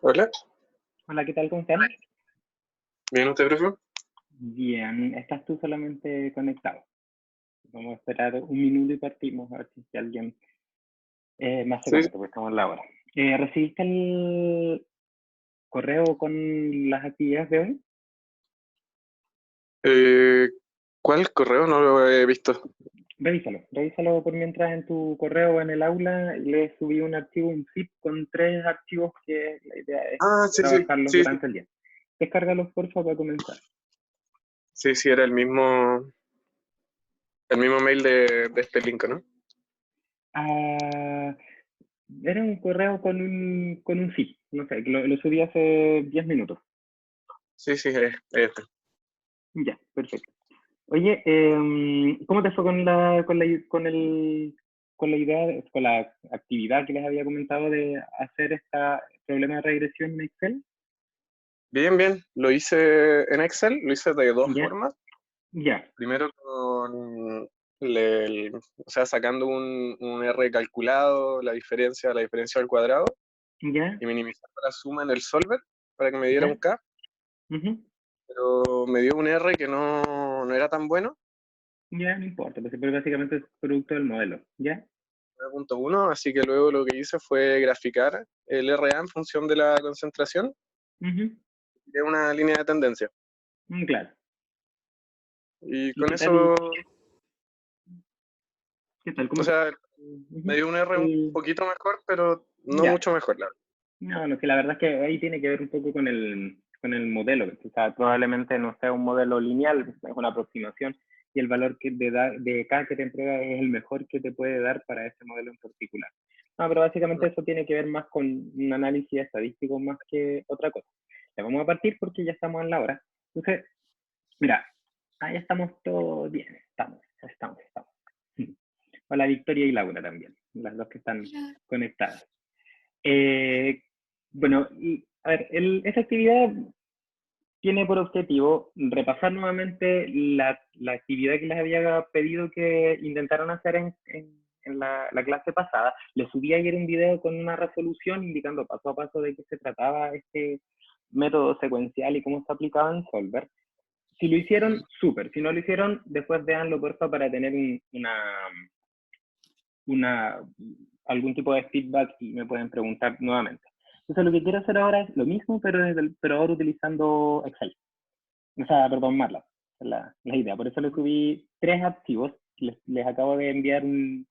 Hola, Hola, ¿qué tal? ¿Cómo están? ¿bien usted, profe? Bien, estás tú solamente conectado. Vamos a esperar un minuto y partimos a ver si alguien más se Sí, sí. conecta, porque estamos en la hora. ¿Recibiste el correo con las actividades de hoy? Eh, ¿Cuál correo? No lo he visto. Revísalo por mientras en tu correo en el aula. Le subí un archivo, un zip con 3 archivos que la idea es Ah, sí, sí, trabajarlos sí, sí. durante el día. Descárgalos, por favor, para comenzar. Sí, sí, era el mismo mail de este link, ¿no? Ah, era un correo con un zip, no sé, lo subí hace 10 minutos. Sí, sí, es este. Ya, perfecto. Oye, ¿cómo te fue con la idea, con la actividad que les había comentado de hacer este problema de regresión en Excel? Bien, bien. Lo hice en Excel, lo hice de dos Ya, formas. ya, Primero o sea, sacando un R calculado, la diferencia al cuadrado, ya, y minimizando la suma en el solver para que me diera un ya, K, ujú, pero me dio un R que no era tan bueno. ya, no importa, pues, pero básicamente es producto del modelo, ¿ya? 9.1, así que luego lo que hice fue graficar el RA en función de la concentración Ujú, de una línea de tendencia. claro. Y ¿Y con eso, qué tal, o cómo te sea, me ujú, dio un R un el- poquito mejor, pero no ya, mucho mejor, la verdad. no, no, que la verdad es que ahí tiene que ver un poco con el modelo. O sea, probablemente no sea un modelo lineal, es una aproximación y el valor de K que te entrega es el mejor que te puede dar para ese modelo en particular. No, pero básicamente eso tiene que ver más con un análisis estadístico más que otra cosa. Ya vamos a partir porque ya estamos en la hora. Entonces, mira, ahí estamos todos bien, estamos. Hola Victoria y Laura también, las dos que están conectadas. Eh, bueno, y, a ver, esta actividad tiene por objetivo repasar nuevamente la actividad que les había pedido que intentaran hacer en la clase pasada. Les subí ayer un video con una resolución indicando paso a paso de qué se trataba este método secuencial y cómo se aplicaba en Solver. Si lo hicieron, súper. Si no lo hicieron, después véanlo, porfa, para tener una, algún tipo de feedback y me pueden preguntar nuevamente. Entonces lo que quiero hacer ahora es lo mismo, pero ahora utilizando Excel. O sea, perdón, MATLAB. La idea. Por eso le subí 3 archivos. Les acabo de enviar un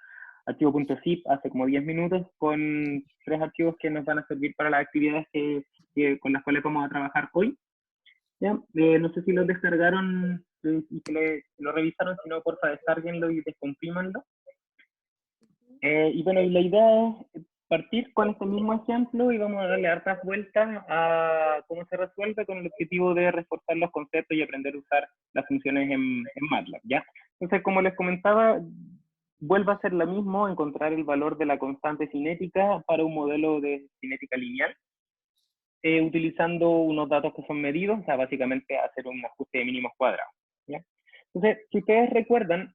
archivo .zip hace como 10 minutos con 3 archivos que nos van a servir para las actividades con las cuales vamos a trabajar hoy. ¿Ya? No sé si los descargaron y que lo revisaron, si no, porfa, descarguenlo y descomprímanlo. Y bueno, y la idea es partir con este mismo ejemplo y vamos a darle hartas vueltas a cómo se resuelve con el objetivo de reforzar los conceptos y aprender a usar las funciones en MATLAB, ¿ya? Entonces, como les comentaba, vuelve a ser lo mismo, encontrar el valor de la constante cinética para un modelo de cinética lineal, utilizando unos datos que son medidos, o sea, básicamente hacer un ajuste de mínimos cuadrados, ¿ya? Entonces, si ustedes recuerdan,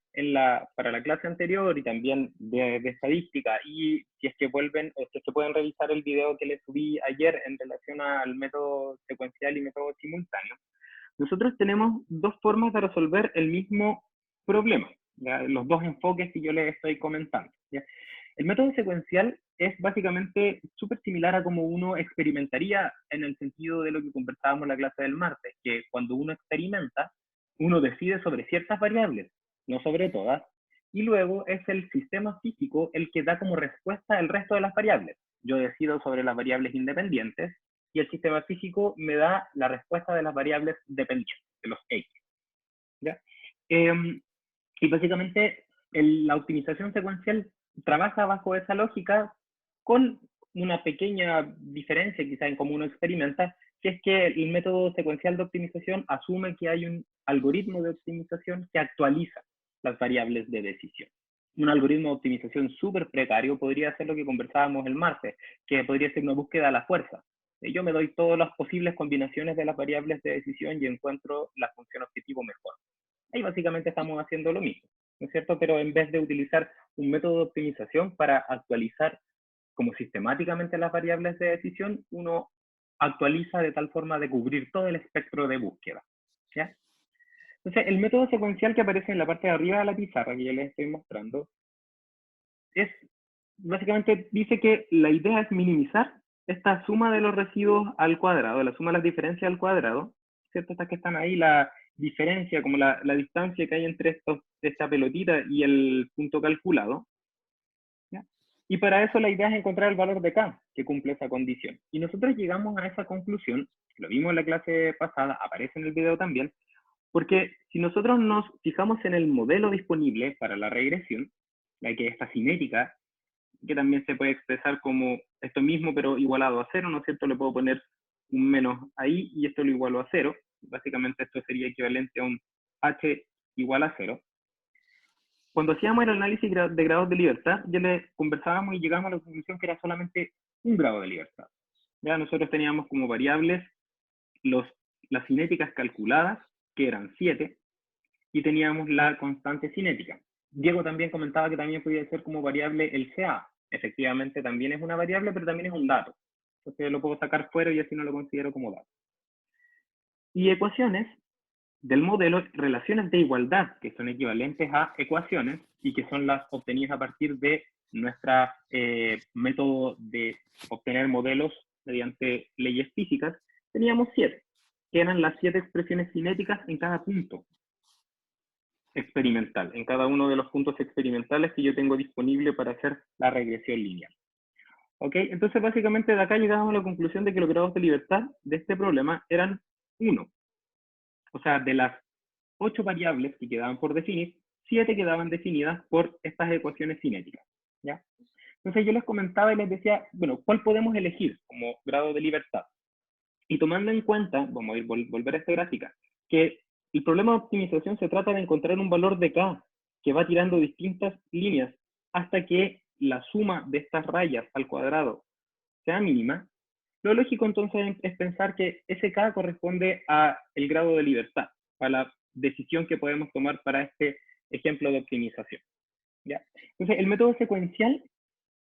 para la clase anterior y también de estadística, y si es que vuelven, o si es que pueden revisar el video que les subí ayer en relación al método secuencial y método simultáneo, nosotros tenemos dos formas de resolver el mismo problema, ¿ya? Los dos enfoques que yo les estoy comentando, ¿ya? El método secuencial es básicamente súper similar a como uno experimentaría en el sentido de lo que conversábamos en la clase del martes, que cuando uno experimenta, uno decide sobre ciertas variables, no sobre todas, y luego es el sistema físico el que da como respuesta el resto de las variables. Yo decido sobre las variables independientes y el sistema físico me da la respuesta de las variables dependientes, de los X. ¿Ya? Eh, y básicamente la optimización secuencial trabaja bajo esa lógica con una pequeña diferencia quizá en cómo uno experimenta, que es que el método secuencial de optimización asume que hay un algoritmo de optimización que actualiza las variables de decisión. Un algoritmo de optimización súper precario podría ser lo que conversábamos el martes, que podría ser una búsqueda a la fuerza. Yo me doy todas las posibles combinaciones de las variables de decisión y encuentro la función objetivo mejor. Ahí básicamente estamos haciendo lo mismo, ¿no es cierto? Pero en vez de utilizar un método de optimización para actualizar como sistemáticamente las variables de decisión, uno actualiza de tal forma de cubrir todo el espectro de búsqueda. ¿Ya? Entonces, el método secuencial que aparece en la parte de arriba de la pizarra que yo les estoy mostrando, es básicamente dice que la idea es minimizar esta suma de los residuos al cuadrado, la suma de las diferencias al cuadrado, ¿cierto? Estas que están ahí, la diferencia, como la distancia que hay entre esta pelotita y el punto calculado, ¿ya? Y para eso la idea es encontrar el valor de K que cumple esa condición. Y nosotros llegamos a esa conclusión, lo vimos en la clase pasada, aparece en el video también, porque si nosotros nos fijamos en el modelo disponible para la regresión, la que está cinética, que también se puede expresar como esto mismo, pero igualado a cero, ¿no es cierto? Le puedo poner un menos ahí y esto lo igualo a cero. Básicamente esto sería equivalente a un h igual a cero. Cuando hacíamos el análisis de grados de libertad, ya le conversábamos y llegamos a la conclusión que era solamente un grado de libertad. Ya nosotros teníamos como variables las cinéticas calculadas, que eran 7, y teníamos la constante cinética. Diego también comentaba que también podía ser como variable el CA. Efectivamente, también es una variable, pero también es un dato. Entonces lo puedo sacar fuera y así no lo considero como dato. Y ecuaciones del modelo, relaciones de igualdad, que son equivalentes a ecuaciones y que son las obtenidas a partir de nuestro método de obtener modelos mediante leyes físicas, teníamos 7, que eran las 7 expresiones cinéticas en cada punto experimental, en cada uno de los puntos experimentales que yo tengo disponible para hacer la regresión lineal. ¿Ok? Entonces, básicamente, de acá llegamos a la conclusión de que los grados de libertad de este problema eran 1. O sea, de las 8 variables que quedaban por definir, 7 quedaban definidas por estas ecuaciones cinéticas. ¿Ya? Entonces, yo les comentaba y les decía, bueno, ¿cuál podemos elegir como grado de libertad? Y tomando en cuenta, vamos a volver a esta gráfica, que el problema de optimización se trata de encontrar un valor de K que va tirando distintas líneas hasta que la suma de estas rayas al cuadrado sea mínima. Lo lógico entonces es pensar que ese K corresponde a el grado de libertad, a la decisión que podemos tomar para este ejemplo de optimización. ¿Ya? Entonces, el método secuencial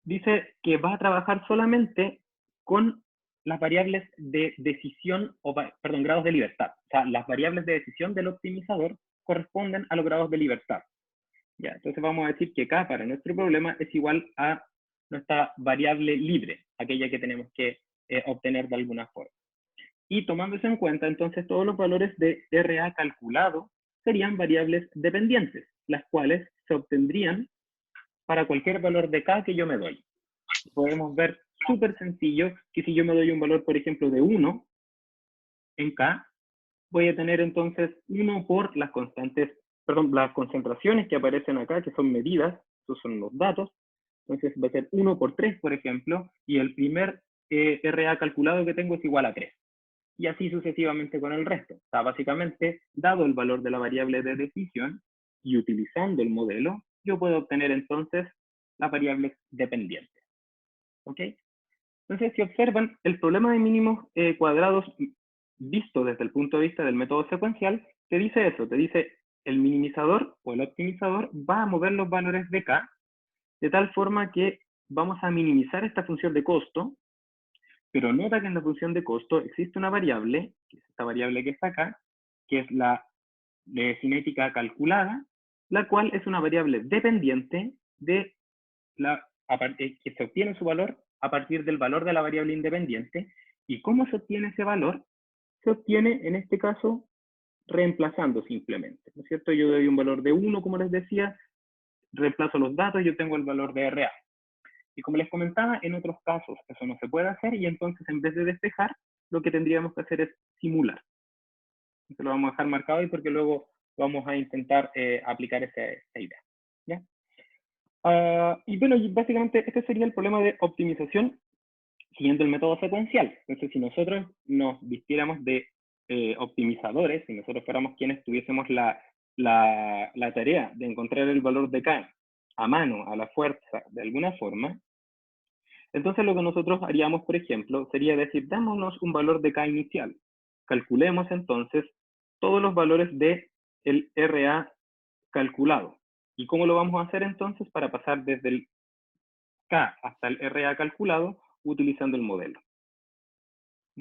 dice que va a trabajar solamente con las variables de decisión, perdón, grados de libertad. O sea, las variables de decisión del optimizador corresponden a los grados de libertad. Ya, entonces vamos a decir que K para nuestro problema es igual a nuestra variable libre, aquella que tenemos que obtener de alguna forma. Y tomándose en cuenta, entonces, todos los valores de RA calculado serían variables dependientes, las cuales se obtendrían para cualquier valor de K que yo me doy. Podemos ver súper sencillo que si yo me doy un valor, por ejemplo, de 1 en K, voy a tener entonces 1 por las constantes, perdón, las concentraciones que aparecen acá, que son medidas, esos son los datos. Entonces va a ser 1 por 3, por ejemplo, y el primer RA calculado que tengo es igual a 3. Y así sucesivamente con el resto. O sea, básicamente, dado el valor de la variable de decisión y utilizando el modelo, yo puedo obtener entonces las variables dependientes. ¿Ok? Entonces, si observan, el problema de mínimos cuadrados visto desde el punto de vista del método secuencial, te dice eso, te dice el minimizador o el optimizador va a mover los valores de K de tal forma que vamos a minimizar esta función de costo, pero nota que en la función de costo existe una variable, que es esta variable que está acá, que es la de cinética calculada, la cual es una variable dependiente de que se obtiene su valor a partir del valor de la variable independiente. ¿Y cómo se obtiene ese valor? Se obtiene, en este caso, reemplazando simplemente, ¿no es cierto? Yo doy un valor de 1, como les decía, reemplazo los datos y yo tengo el valor de RA. Y como les comentaba, en otros casos eso no se puede hacer y entonces en vez de despejar, lo que tendríamos que hacer es simular. Entonces lo vamos a dejar marcado ahí porque luego vamos a intentar aplicar esa idea. ¿Ya? Y bueno, básicamente este sería el problema de optimización siguiendo el método secuencial. Entonces, si nosotros nos vistiéramos de optimizadores, si nosotros fuéramos quienes tuviésemos la tarea de encontrar el valor de K a mano, a la fuerza, de alguna forma, entonces lo que nosotros haríamos, por ejemplo, sería decir, dámonos un valor de K inicial. Calculemos entonces todos los valores de el RA calculado. ¿Y cómo lo vamos a hacer entonces para pasar desde el K hasta el RA calculado utilizando el modelo?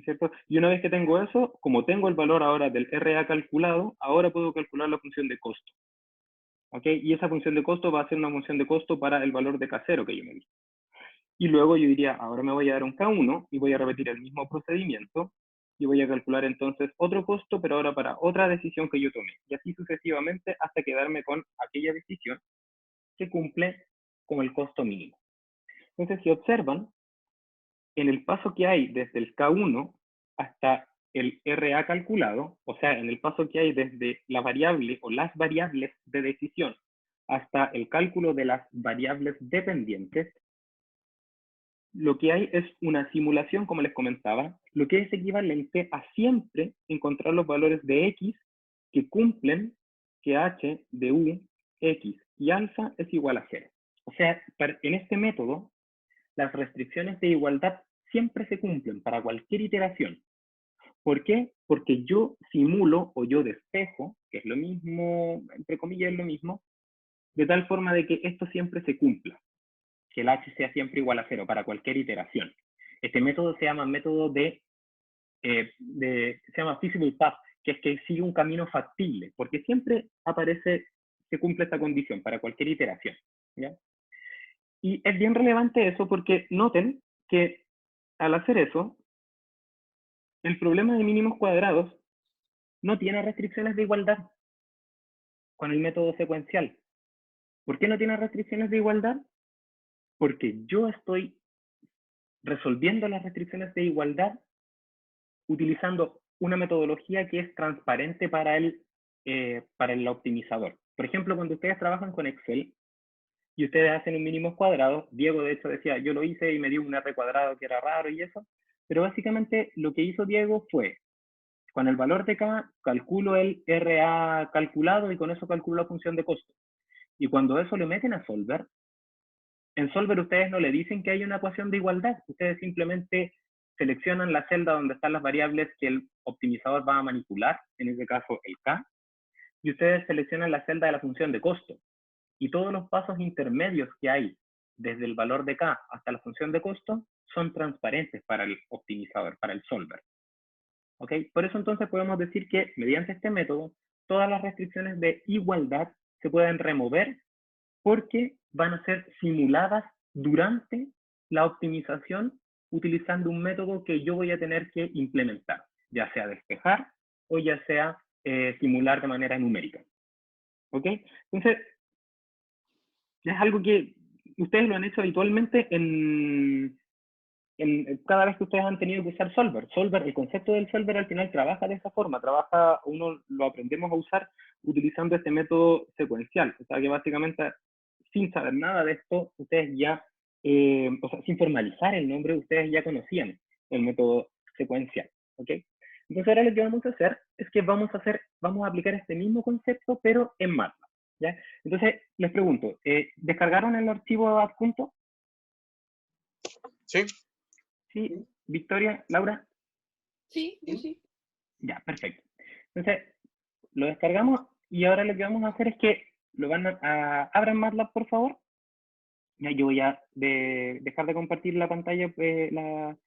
¿cierto? Y una vez que tengo eso, como tengo el valor ahora del RA calculado, ahora puedo calcular la función de costo. ¿Ok? Y esa función de costo va a ser una función de costo para el valor de K0 que yo me di. Y luego yo diría, ahora me voy a dar un K1 y voy a repetir el mismo procedimiento y voy a calcular entonces otro costo, pero ahora para otra decisión que yo tomé. Y así sucesivamente hasta quedarme con aquella decisión que cumple con el costo mínimo. Entonces, si observan, en el paso que hay desde el K1 hasta el RA calculado, o sea, en el paso que hay desde la variable o las variables de decisión hasta el cálculo de las variables dependientes, lo que hay es una simulación, como les comentaba, lo que es equivalente a siempre encontrar los valores de X que cumplen que H de U, X y alfa es igual a 0. O sea, en este método, las restricciones de igualdad siempre se cumplen para cualquier iteración. ¿Por qué? Porque yo simulo o yo despejo, que es lo mismo, entre comillas es lo mismo, de tal forma de que esto siempre se cumpla, que el H sea siempre igual a 0 para cualquier iteración. Este método se llama método se llama feasible path, que es que sigue un camino factible, porque siempre se cumple esta condición para cualquier iteración, ¿ya? Y es bien relevante eso porque noten que al hacer eso, el problema de mínimos cuadrados no tiene restricciones de igualdad con el método secuencial. ¿Por qué no tiene restricciones de igualdad? Porque yo estoy resolviendo las restricciones de igualdad utilizando una metodología que es transparente para el optimizador. Por ejemplo, cuando ustedes trabajan con Excel y ustedes hacen un mínimos cuadrados, Diego de hecho decía, yo lo hice y me dio un R cuadrado que era raro y eso, pero básicamente lo que hizo Diego fue, con el valor de K, calculo el RA calculado y con eso calculo la función de costo. Y cuando eso lo meten a Solver, en Solver ustedes no le dicen que hay una ecuación de igualdad, ustedes simplemente seleccionan la celda donde están las variables que el optimizador va a manipular, en este caso el K, y ustedes seleccionan la celda de la función de costo. Y todos los pasos intermedios que hay desde el valor de K hasta la función de costo son transparentes para el optimizador, para el Solver. ¿Ok? Por eso entonces podemos decir que mediante este método, todas las restricciones de igualdad se pueden remover porque van a ser simuladas durante la optimización utilizando un método que yo voy a tener que implementar, ya sea despejar o ya sea simular de manera numérica. ¿Ok? Entonces, es algo que ustedes lo han hecho habitualmente cada vez que ustedes han tenido que usar Solver. Solver, el concepto del Solver al final trabaja de esa forma, uno lo aprendemos a usar utilizando este método secuencial, o sea que básicamente sin saber nada de esto, ustedes ya, o sea, sin formalizar el nombre, ustedes ya conocían el método secuencial, ¿ok? Entonces ahora lo que vamos a hacer es que vamos a aplicar este mismo concepto, pero en MATLAB, ¿ya? Entonces, les pregunto, ¿descargaron el archivo adjunto? Sí. Sí, Victoria, Laura. Sí, yo sí. Ya, perfecto. Entonces, lo descargamos y ahora lo que vamos a hacer es que abran MATLAB, por favor. Ya, yo voy a dejar de compartir la pantalla, la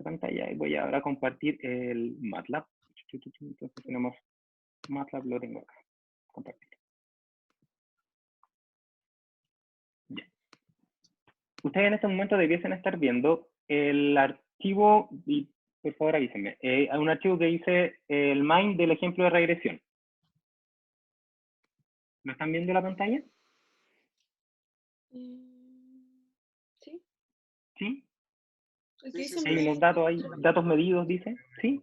pantalla y voy ahora a compartir el MATLAB. Entonces tenemos MATLAB, lo tengo acá. Compartir. Ya. Ustedes en este momento debiesen estar viendo el archivo, y por favor avísenme, hay un archivo que dice el main del ejemplo de regresión. ¿Lo están viendo en la pantalla? Sí. ¿Sí? Aquí Sí, se Hay me unos datos ahí, datos medidos, dice. ¿Sí?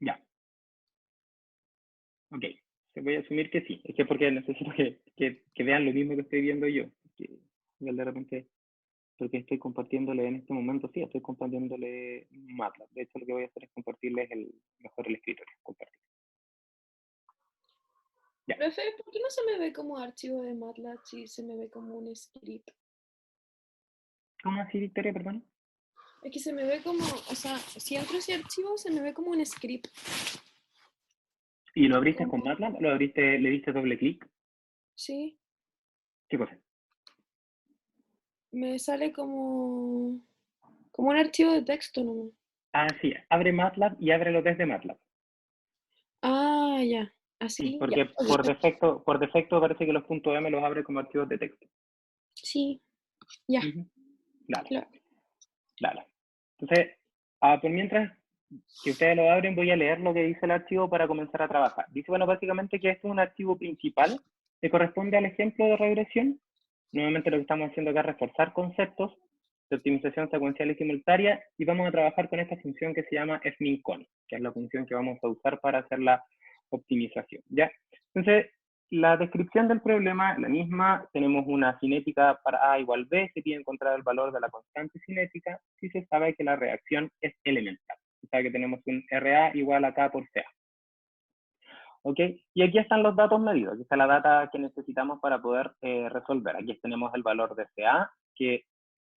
Ya. Ok. Se voy a asumir que sí. Es que porque necesito que vean lo mismo que estoy viendo yo. Que de repente, porque estoy compartiéndole en este momento, sí, estoy compartiéndole MATLAB. De hecho, lo que voy a hacer es compartirles mejor el escritorio. Compartir. Ya. Profe, ¿por qué no se me ve como archivo de MATLAB si se me ve como un script? ¿Cómo así, Victoria, perdón? Es que se me ve como, o sea, si entro ese archivo se me ve como un script. ¿Y lo abriste con MATLAB? ¿Lo abriste, le diste doble clic? Sí. ¿Qué cosa? me sale como un archivo de texto nomás. Ah, sí, abre MATLAB y ábrelo desde MATLAB. Ah, ya. Sí, Así, ya. porque Ok. por defecto parece que los .m los abre como archivos de texto. Sí, ya. Ujú. Dale, Claro. dale. Entonces, por mientras que ustedes lo abren, voy a leer lo que dice el archivo para comenzar a trabajar. Dice, bueno, básicamente que este es un archivo principal que corresponde al ejemplo de regresión. Nuevamente lo que estamos haciendo acá es reforzar conceptos de optimización secuencial y simultánea, y vamos a trabajar con esta función que se llama fmincon, que es la función que vamos a usar para hacer la optimización, ¿ya? Entonces, la descripción del problema es la misma. Tenemos una cinética para A igual B. Se pide encontrar el valor de la constante cinética si se sabe que la reacción es elemental. O sea que tenemos un RA igual a K por CA. ¿Ok? Y aquí están los datos medidos. Aquí está la data que necesitamos para poder resolver. Aquí tenemos el valor de CA, que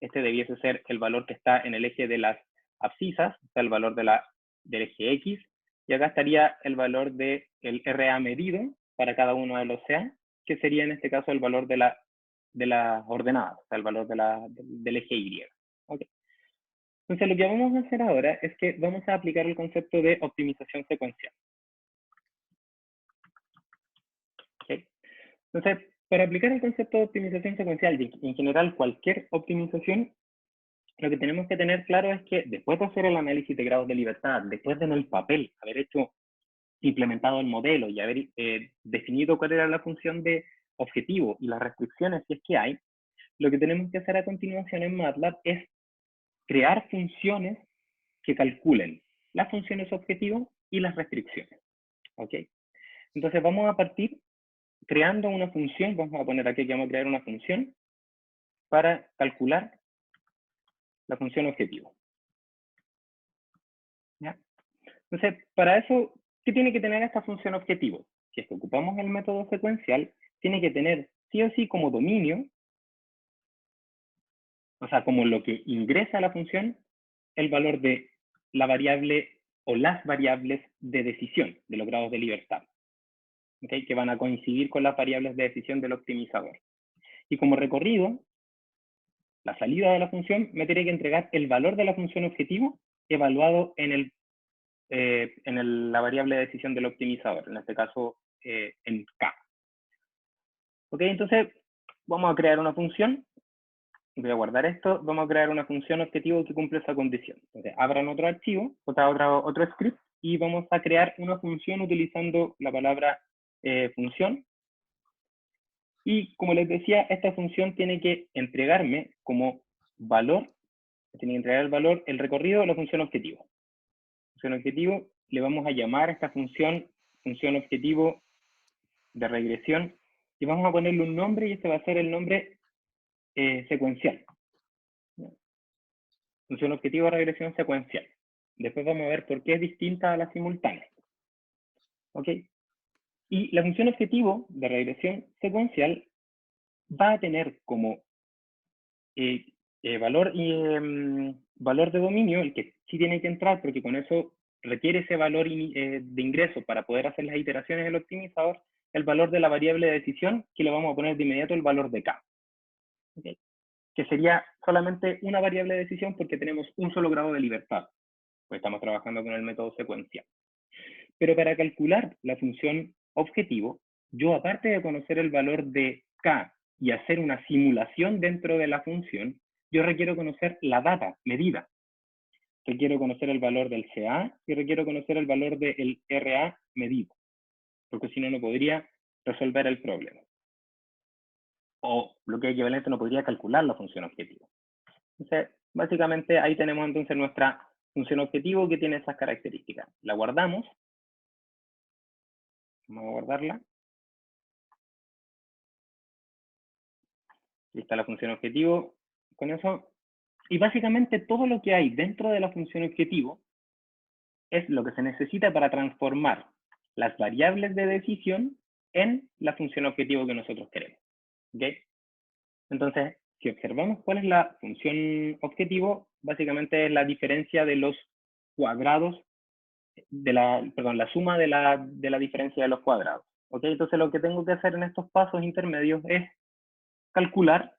este debiese ser el valor que está en el eje de las abscisas, o sea, el valor del eje X. Y acá estaría el valor del RA medido para cada uno de los CA, que sería en este caso el valor de las ordenadas, o sea, el valor del eje Y. ¿Okay? Entonces, lo que vamos a hacer ahora es que vamos a aplicar el concepto de optimización secuencial. ¿Okay? Entonces, para aplicar el concepto de optimización secuencial y en general cualquier optimización, lo que tenemos que tener claro es que después de hacer el análisis de grados de libertad, después de en el papel haber implementado el modelo y haber definido cuál era la función de objetivo y las restricciones si es que hay, lo que tenemos que hacer a continuación en MATLAB es crear funciones que calculen las funciones objetivo y las restricciones. ¿Ok? Entonces vamos a partir creando una función, vamos a poner aquí que vamos a crear una función para calcular la función objetivo. ¿Ya? Entonces, para eso, ¿qué tiene que tener esta función objetivo? Si es que ocupamos el método secuencial, tiene que tener sí o sí como dominio, o sea, como lo que ingresa a la función, el valor de la variable o las variables de decisión de los grados de libertad, ¿okay? Que van a coincidir con las variables de decisión del optimizador. Y como recorrido, la salida de la función me tiene que entregar el valor de la función objetivo evaluado en la variable de decisión del optimizador, en este caso en K. Ok, entonces vamos a crear una función. Voy a guardar esto. Vamos a crear una función objetivo que cumple esa condición. Entonces, abran otro archivo, otro script, y vamos a crear una función utilizando la palabra función. Y como les decía, esta función tiene que entregarme como valor, tiene que entregar el valor, el recorrido de la función objetivo. Función objetivo, le vamos a llamar a esta función objetivo de regresión, y vamos a ponerle un nombre, y este va a ser el nombre secuencial. Función objetivo de regresión secuencial. Después vamos a ver por qué es distinta a la simultánea. ¿Ok? Y la función objetivo de regresión secuencial va a tener como valor de dominio, el que sí tiene que entrar, porque con eso requiere ese valor de ingreso para poder hacer las iteraciones del optimizador, el valor de la variable de decisión, que le vamos a poner de inmediato el valor de K. ¿Okay? Que sería solamente una variable de decisión porque tenemos un solo grado de libertad, pues estamos trabajando con el método secuencial. Pero para calcular la función objetivo, yo aparte de conocer el valor de K y hacer una simulación dentro de la función, yo requiero conocer la data medida. Requiero conocer el valor del CA y requiero conocer el valor del RA medido, porque si no, no podría resolver el problema. O lo que es equivalente, no podría calcular la función objetivo. Entonces, básicamente ahí tenemos entonces nuestra función objetivo que tiene esas características. La guardamos. Vamos a guardarla. Lista la función objetivo. Con eso. Y básicamente todo lo que hay dentro de la función objetivo es lo que se necesita para transformar las variables de decisión en la función objetivo que nosotros queremos. ¿Okay? Entonces, si observamos cuál es la función objetivo, básicamente es la diferencia de los cuadrados, la suma de la diferencia de los cuadrados. ¿Ok? Entonces, lo que tengo que hacer en estos pasos intermedios es calcular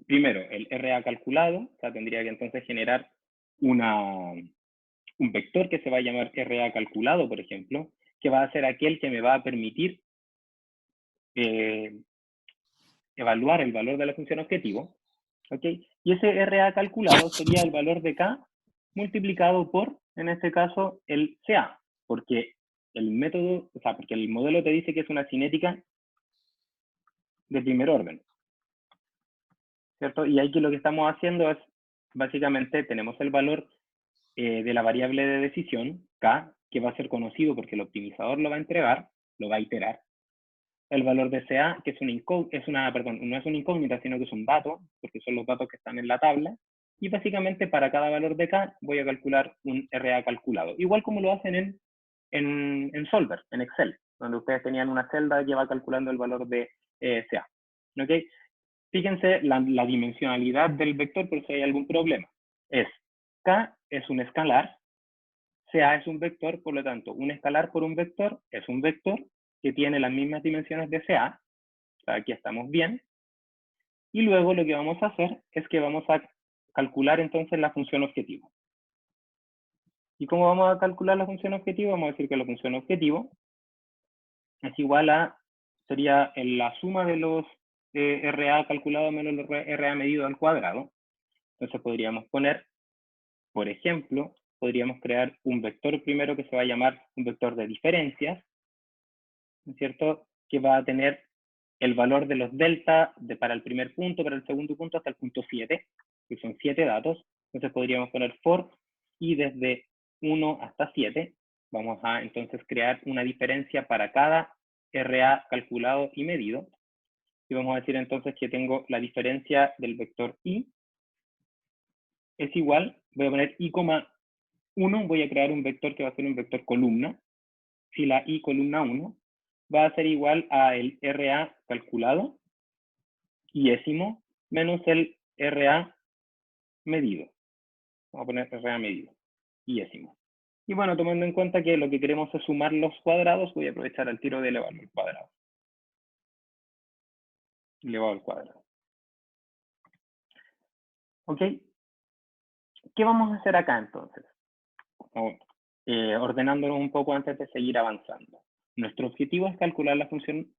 primero el RA calculado, o sea, tendría que entonces generar un vector que se va a llamar RA calculado, por ejemplo, que va a ser aquel que me va a permitir evaluar el valor de la función objetivo, ¿ok? Y ese RA calculado sería el valor de K multiplicado por, en este caso, el CA, porque el método, o sea, porque el modelo te dice que es una cinética de primer orden, ¿cierto? Y aquí lo que estamos haciendo es, básicamente, tenemos el valor de la variable de decisión, K, que va a ser conocido porque el optimizador lo va a entregar, lo va a iterar. El valor de CA, que es una no es una incógnita, sino que es un dato, porque son los datos que están en la tabla. Y básicamente para cada valor de K voy a calcular un RA calculado. Igual como lo hacen en Solver, en Excel, donde ustedes tenían una celda que va calculando el valor de CA. ¿Ok? Fíjense la dimensionalidad del vector por si hay algún problema. K es un escalar, CA es un vector, por lo tanto, un escalar por un vector es un vector que tiene las mismas dimensiones de CA. O sea, aquí estamos bien. Y luego lo que vamos a hacer es que vamos a calcular entonces la función objetivo. ¿Y cómo vamos a calcular la función objetivo? Vamos a decir que la función objetivo es igual a, sería la suma de los RA calculado menos los RA medido al cuadrado. Entonces podríamos poner, por ejemplo, podríamos crear un vector primero que se va a llamar un vector de diferencias, ¿no es cierto? Que va a tener el valor de los delta para el primer punto, para el segundo punto, hasta el punto 7, que son 7 datos. Entonces podríamos poner for y desde 1 hasta 7 vamos a entonces crear una diferencia para cada RA calculado y medido. Y vamos a decir entonces que tengo la diferencia del vector i es igual, voy a poner i, 1, voy a crear un vector que va a ser un vector columna. Si la i columna 1 va a ser igual a el RA calculado iésimo menos el RA medido. Vamos a poner RA medido, iésimo. Y bueno, tomando en cuenta que lo que queremos es sumar los cuadrados, voy a aprovechar el tiro de elevarlo al cuadrado. Elevado al cuadrado. ¿Ok? ¿Qué vamos a hacer acá entonces? Ordenándonos un poco antes de seguir avanzando. Nuestro objetivo es calcular la función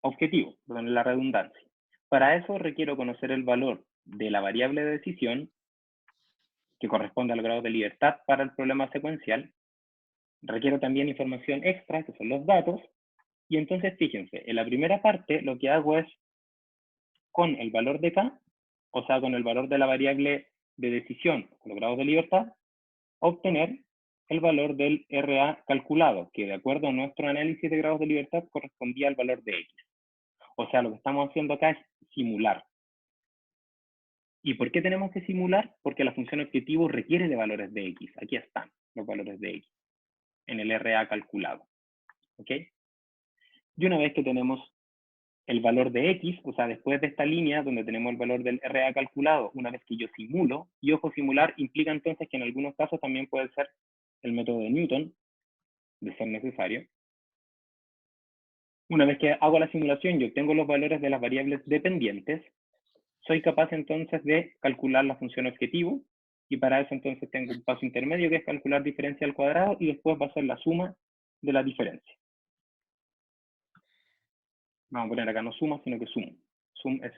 objetivo, perdón, la redundancia. Para eso requiero conocer el valor de la variable de decisión, que corresponde al grado de libertad para el problema secuencial. Requiero también información extra, que son los datos. Y entonces, fíjense, en la primera parte lo que hago es, con el valor de K, o sea, con el valor de la variable de decisión, con los grados de libertad, obtener el valor del RA calculado, que de acuerdo a nuestro análisis de grados de libertad correspondía al valor de X. O sea, lo que estamos haciendo acá es simular. ¿Y por qué tenemos que simular? Porque la función objetivo requiere de valores de X. Aquí están los valores de X en el RA calculado. ¿Ok? Y una vez que tenemos el valor de X, o sea, después de esta línea donde tenemos el valor del RA calculado, una vez que yo simulo, y ojo, simular implica entonces que en algunos casos también puede ser el método de Newton, de ser necesario. Una vez que hago la simulación y obtengo los valores de las variables dependientes, soy capaz entonces de calcular la función objetivo, y para eso entonces tengo un paso intermedio que es calcular diferencia al cuadrado, y después va a ser la suma de la diferencia. Vamos a poner acá no suma, sino que sum. Sum es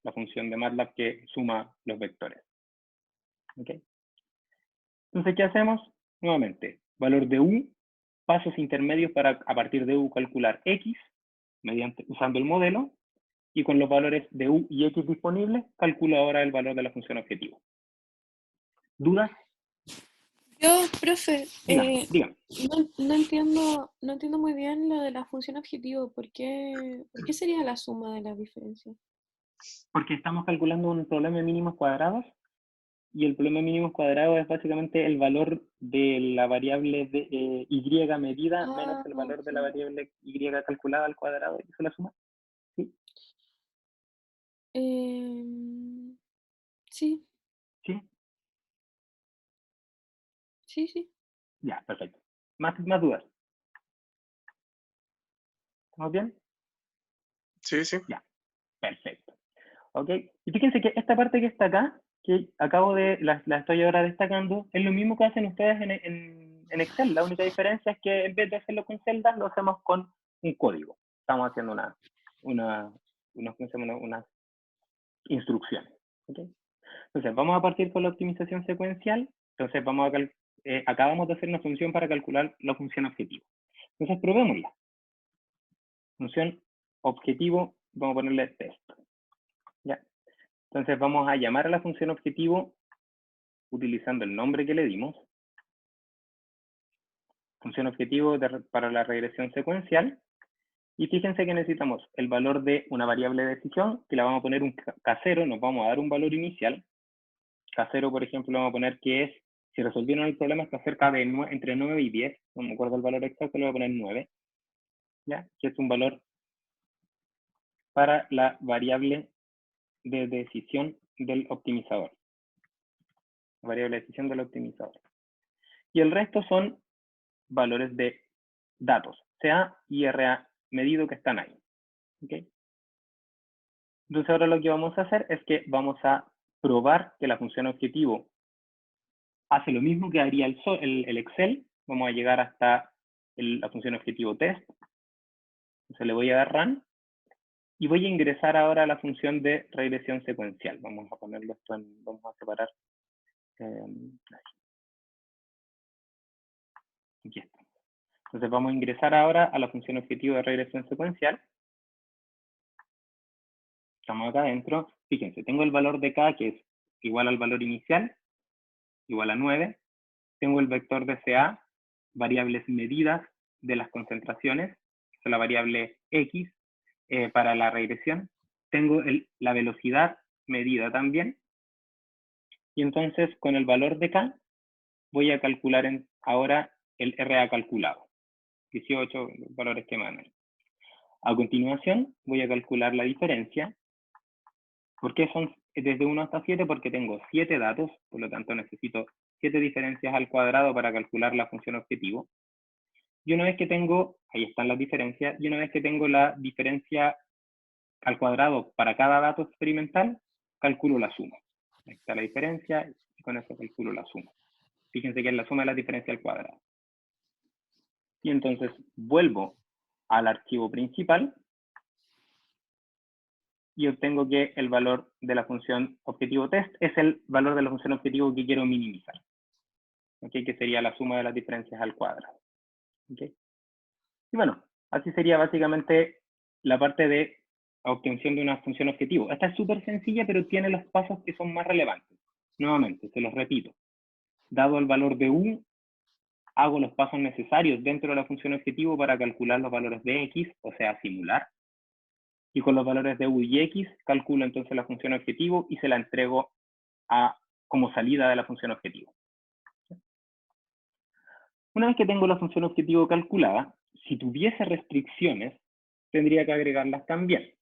la función de MATLAB que suma los vectores. ¿Ok? Entonces, ¿qué hacemos? Nuevamente, valor de U, pasos intermedios para a partir de U calcular X, usando el modelo, y con los valores de U y X disponibles, calculo ahora el valor de la función objetivo. ¿Dudas? Yo, profe, Dígame. no entiendo muy bien lo de la función objetivo. ¿Por qué sería la suma de las diferencias? Porque estamos calculando un problema de mínimos cuadrados, y el problema de mínimos cuadrados es básicamente el valor de la variable de y medida menos el valor de la variable y calculada al cuadrado, y eso es la suma. ¿Sí? Sí, ¿Sí? sí. Ya, perfecto. ¿Más dudas? ¿Estamos bien? Sí, sí. Ya, perfecto. ¿Ok? Y fíjense que esta parte que está acá, que acabo de, la estoy ahora destacando, es lo mismo que hacen ustedes en Excel. La única diferencia es que en vez de hacerlo con celdas, lo hacemos con un código. Estamos haciendo unas instrucciones. ¿Okay? Entonces, vamos a partir con la optimización secuencial. Entonces, acabamos de hacer una función para calcular la función objetivo. Entonces, probémosla. Función objetivo, vamos a ponerle test. ¿Ya? Entonces, vamos a llamar a la función objetivo utilizando el nombre que le dimos. Función objetivo para la regresión secuencial. Y fíjense que necesitamos el valor de una variable de decisión, que la vamos a poner un K0, nos vamos a dar un valor inicial. K0, por ejemplo, vamos a poner que es, si resolvieron el problema, está cerca de entre 9 y 10, no me acuerdo el valor exacto, le voy a poner 9, ¿ya? Que es un valor para la variable de decisión del optimizador. Variable de decisión del optimizador. Y el resto son valores de datos, CA y RA medido que están ahí. ¿Okay? Entonces ahora lo que vamos a hacer es que vamos a probar que la función objetivo hace lo mismo que haría el Excel. Vamos a llegar hasta la función objetivo test. Entonces le voy a dar run. Y voy a ingresar ahora a la función de regresión secuencial. Vamos a ponerlo esto vamos a separar. Aquí está. Entonces vamos a ingresar ahora a la función objetivo de regresión secuencial. Estamos acá adentro. Fíjense, tengo el valor de K que es igual al valor inicial, igual a 9. Tengo el vector de CA, variables medidas de las concentraciones, que es la variable X para la regresión. Tengo la velocidad medida también. Y entonces con el valor de K voy a calcular ahora el RA calculado. 18 valores que mandan. A continuación voy a calcular la diferencia. ¿Por qué son desde 1 hasta 7? Porque tengo 7 datos, por lo tanto necesito 7 diferencias al cuadrado para calcular la función objetivo. Y una vez que tengo, ahí están las diferencias, y una vez que tengo la diferencia al cuadrado para cada dato experimental, calculo la suma. Ahí está la diferencia, y con eso calculo la suma. Fíjense que es la suma de las diferencias al cuadrado. Y entonces vuelvo al archivo principal y obtengo que el valor de la función objetivo test es el valor de la función objetivo que quiero minimizar. ¿Okay? Que sería la suma de las diferencias al cuadrado. ¿Okay? Y bueno, así sería básicamente la parte de obtención de una función objetivo. Esta es súper sencilla, pero tiene los pasos que son más relevantes. Nuevamente, se los repito. Dado el valor de U, hago los pasos necesarios dentro de la función objetivo para calcular los valores de X, o sea, simular. Y con los valores de U y X, calculo entonces la función objetivo y se la entrego como salida de la función objetivo. Una vez que tengo la función objetivo calculada, si tuviese restricciones, tendría que agregarlas también.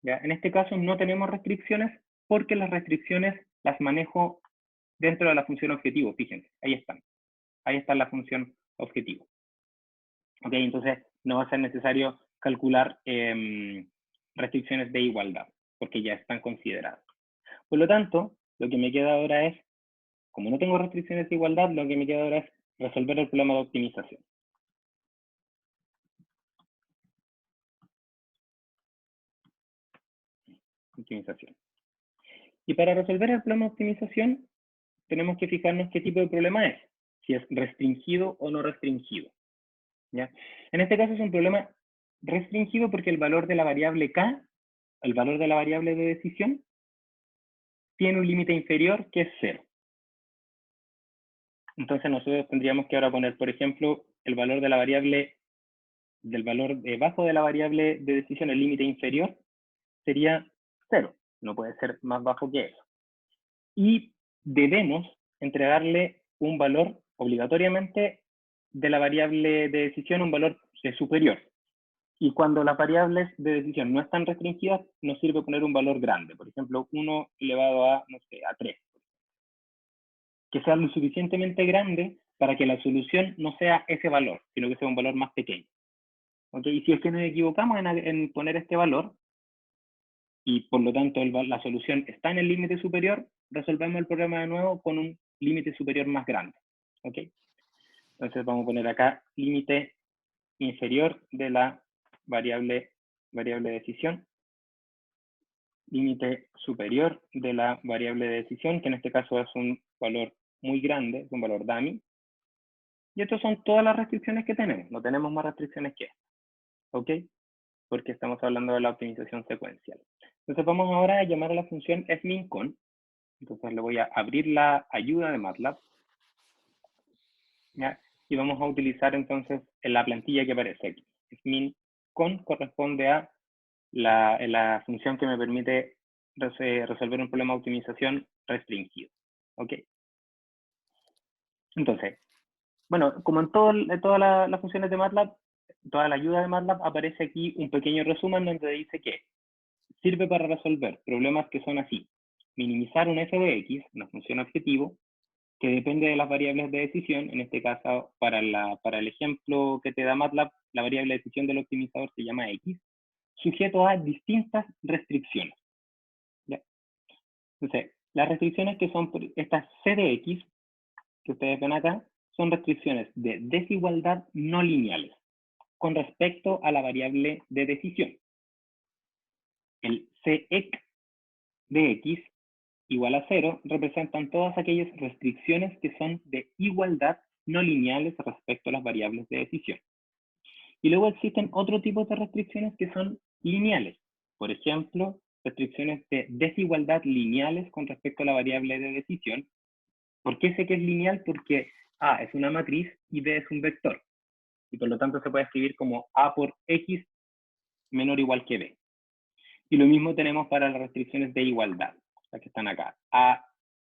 ¿Ya? En este caso no tenemos restricciones porque las restricciones las manejo dentro de la función objetivo. Fíjense, ahí están. Ahí está la función objetivo. ¿Ok? Entonces no va a ser necesario calcular restricciones de igualdad, porque ya están consideradas. Por lo tanto, lo que me queda ahora es, como no tengo restricciones de igualdad, lo que me queda ahora es resolver el problema de optimización. Y para resolver el problema de optimización, tenemos que fijarnos qué tipo de problema es, si es restringido o no restringido. ¿Ya? En este caso es un problema restringido porque el valor de la variable K, el valor de la variable de decisión, tiene un límite inferior que es 0. Entonces nosotros tendríamos que ahora poner, por ejemplo, el valor de la variable, del valor bajo de la variable de decisión, el límite inferior, sería 0. No puede ser más bajo que eso. Y debemos entregarle un valor obligatoriamente de la variable de decisión, un valor superior. Y cuando las variables de decisión no están restringidas, nos sirve poner un valor grande. Por ejemplo, 1 elevado a, no sé, a 3. Que sea lo suficientemente grande para que la solución no sea ese valor, sino que sea un valor más pequeño. ¿Okay? Y si es que nos equivocamos en poner este valor, y por lo tanto la solución está en el límite superior, resolvemos el problema de nuevo con un límite superior más grande. ¿Ok? Entonces vamos a poner acá límite inferior de la variable de decisión, límite superior de la variable de decisión, que en este caso es un valor muy grande, es un valor dummy. Y estas son todas las restricciones que tenemos, no tenemos más restricciones que esta. ¿Ok? Porque estamos hablando de la optimización secuencial. Entonces vamos ahora a llamar a la función fmincon. Entonces le voy a abrir la ayuda de MATLAB. ¿Ya? Y vamos a utilizar entonces la plantilla que aparece aquí. fmincon corresponde a la función que me permite resolver un problema de optimización restringido. ¿Ok? Entonces, bueno, como en todas las funciones de MATLAB, toda la ayuda de MATLAB, aparece aquí un pequeño resumen donde dice que sirve para resolver problemas que son así. Minimizar un f de x, una función objetivo, que depende de las variables de decisión. En este caso, para el ejemplo que te da MATLAB, la variable de decisión del optimizador se llama x, sujeto a distintas restricciones. ¿Ya? Entonces, las restricciones que son estas c de x, que ustedes ven acá, son restricciones de desigualdad no lineales con respecto a la variable de decisión. El Cx de x igual a 0 representan todas aquellas restricciones que son de igualdad no lineales respecto a las variables de decisión. Y luego existen otro tipo de restricciones que son lineales. Por ejemplo, restricciones de desigualdad lineales con respecto a la variable de decisión. ¿Por qué sé que es lineal? Porque A es una matriz y B es un vector. Y por lo tanto se puede escribir como A por X menor o igual que B. Y lo mismo tenemos para las restricciones de igualdad, las que están acá. A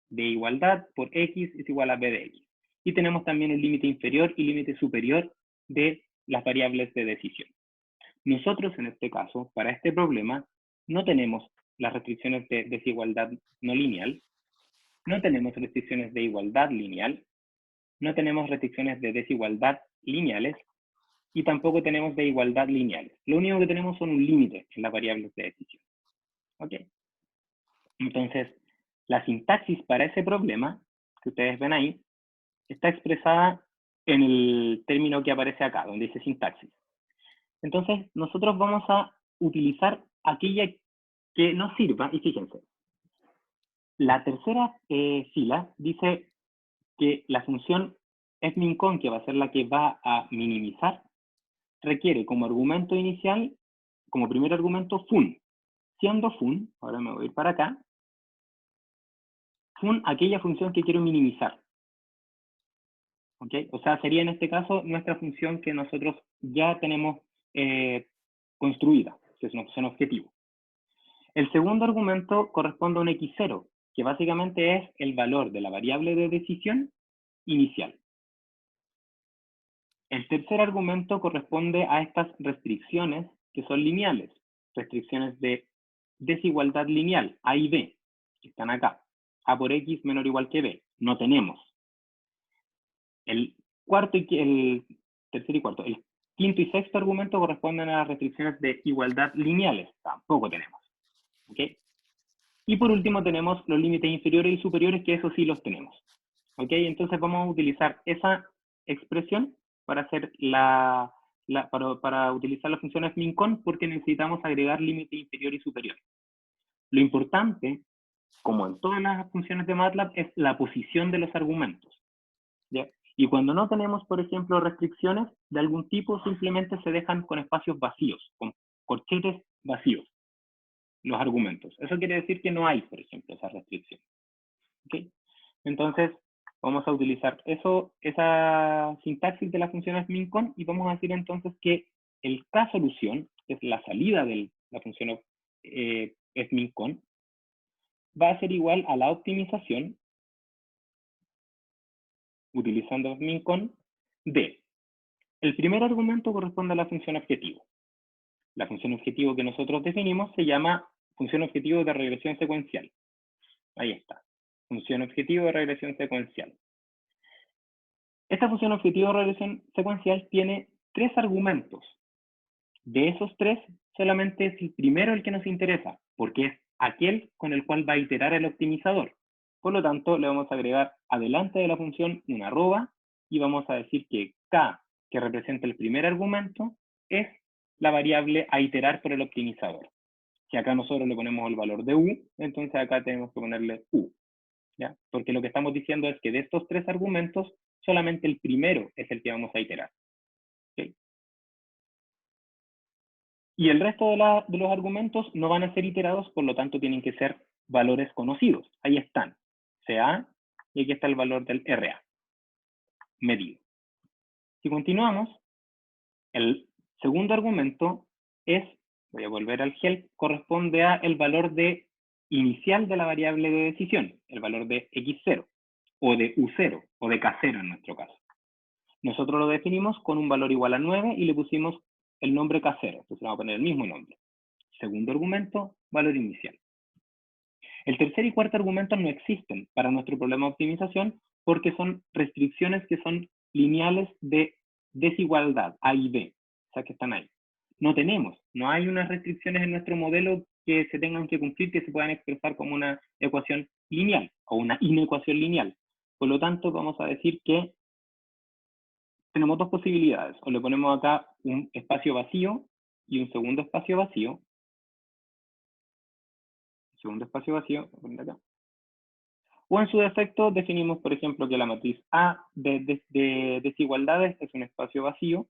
de igualdad por X es igual a B de X. Y tenemos también el límite inferior y límite superior de las variables de decisión. Nosotros, en este caso, para este problema, no tenemos las restricciones de desigualdad no lineal, no tenemos restricciones de igualdad lineal, no tenemos restricciones de desigualdad lineales, y tampoco tenemos de igualdad lineales. Lo único que tenemos son un límite en las variables de decisión. ¿Ok? Entonces, la sintaxis para ese problema, que ustedes ven ahí, está expresada en el término que aparece acá, donde dice sintaxis. Entonces, nosotros vamos a utilizar aquella que nos sirva, y fíjense, la tercera fila dice que la función fmincon, que va a ser la que va a minimizar, requiere como argumento inicial, como primer argumento, fun. Siendo fun, ahora me voy a ir para acá, fun aquella función que quiero minimizar. ¿Ok? O sea, sería en este caso nuestra función que nosotros ya tenemos construida, que es una función objetivo. El segundo argumento corresponde a un x0, que básicamente es el valor de la variable de decisión inicial. El tercer argumento corresponde a estas restricciones que son lineales, restricciones de desigualdad lineal, A y B, que están acá. A por X menor o igual que B, no tenemos. El tercer y cuarto, el quinto y sexto argumento corresponden a las restricciones de igualdad lineales, tampoco tenemos. ¿Ok? Y por último tenemos los límites inferiores y superiores, que eso sí los tenemos. ¿Ok? Entonces vamos a utilizar esa expresión para hacer para utilizar las funciones fmincon, porque necesitamos agregar límite inferior y superior. Lo importante, como en todas las funciones de MATLAB, es la posición de los argumentos. ¿Ya? Y cuando no tenemos, por ejemplo, restricciones de algún tipo, simplemente se dejan con espacios vacíos, con corchetes vacíos, los argumentos. Eso quiere decir que no hay, por ejemplo, esa restricción. ¿Okay? Entonces, vamos a utilizar esa sintaxis de las funciones fmincon, y vamos a decir entonces que el k-solución, que es la salida de la función fmincon, va a ser igual a la optimización, utilizando fmincon, de el primer argumento corresponde a la función objetivo. La función objetivo que nosotros definimos se llama función objetivo de regresión secuencial. Ahí está. Función objetivo de regresión secuencial. Esta función objetivo de regresión secuencial tiene 3 argumentos. De esos 3, solamente es el primero el que nos interesa, porque es aquel con el cual va a iterar el optimizador. Por lo tanto, le vamos a agregar adelante de la función una arroba y vamos a decir que k, que representa el primer argumento, es la variable a iterar por el optimizador. Si acá nosotros le ponemos el valor de u, entonces acá tenemos que ponerle u, ¿ya? Porque lo que estamos diciendo es que de estos tres argumentos, solamente el primero es el que vamos a iterar. ¿Okay? Y el resto de los argumentos no van a ser iterados, por lo tanto tienen que ser valores conocidos. Ahí están, CA, y aquí está el valor del RA, medido. Si continuamos, el segundo argumento es, voy a volver al help, corresponde a el valor de inicial de la variable de decisión, el valor de x0, o de u0, o de k0 en nuestro caso. Nosotros lo definimos con un valor igual a 9 y le pusimos el nombre k0, entonces vamos a poner el mismo nombre. Segundo argumento, valor inicial. El tercer y cuarto argumentos no existen para nuestro problema de optimización porque son restricciones que son lineales de desigualdad, A y B, o sea que están ahí. No hay unas restricciones en nuestro modelo que se tengan que cumplir que se puedan expresar como una ecuación lineal o una inecuación lineal. Por lo tanto, vamos a decir que tenemos dos posibilidades. O le ponemos acá un espacio vacío y un segundo espacio vacío. Segundo espacio vacío, voy a poner acá. O en su defecto definimos, por ejemplo, que la matriz A de desigualdades es un espacio vacío,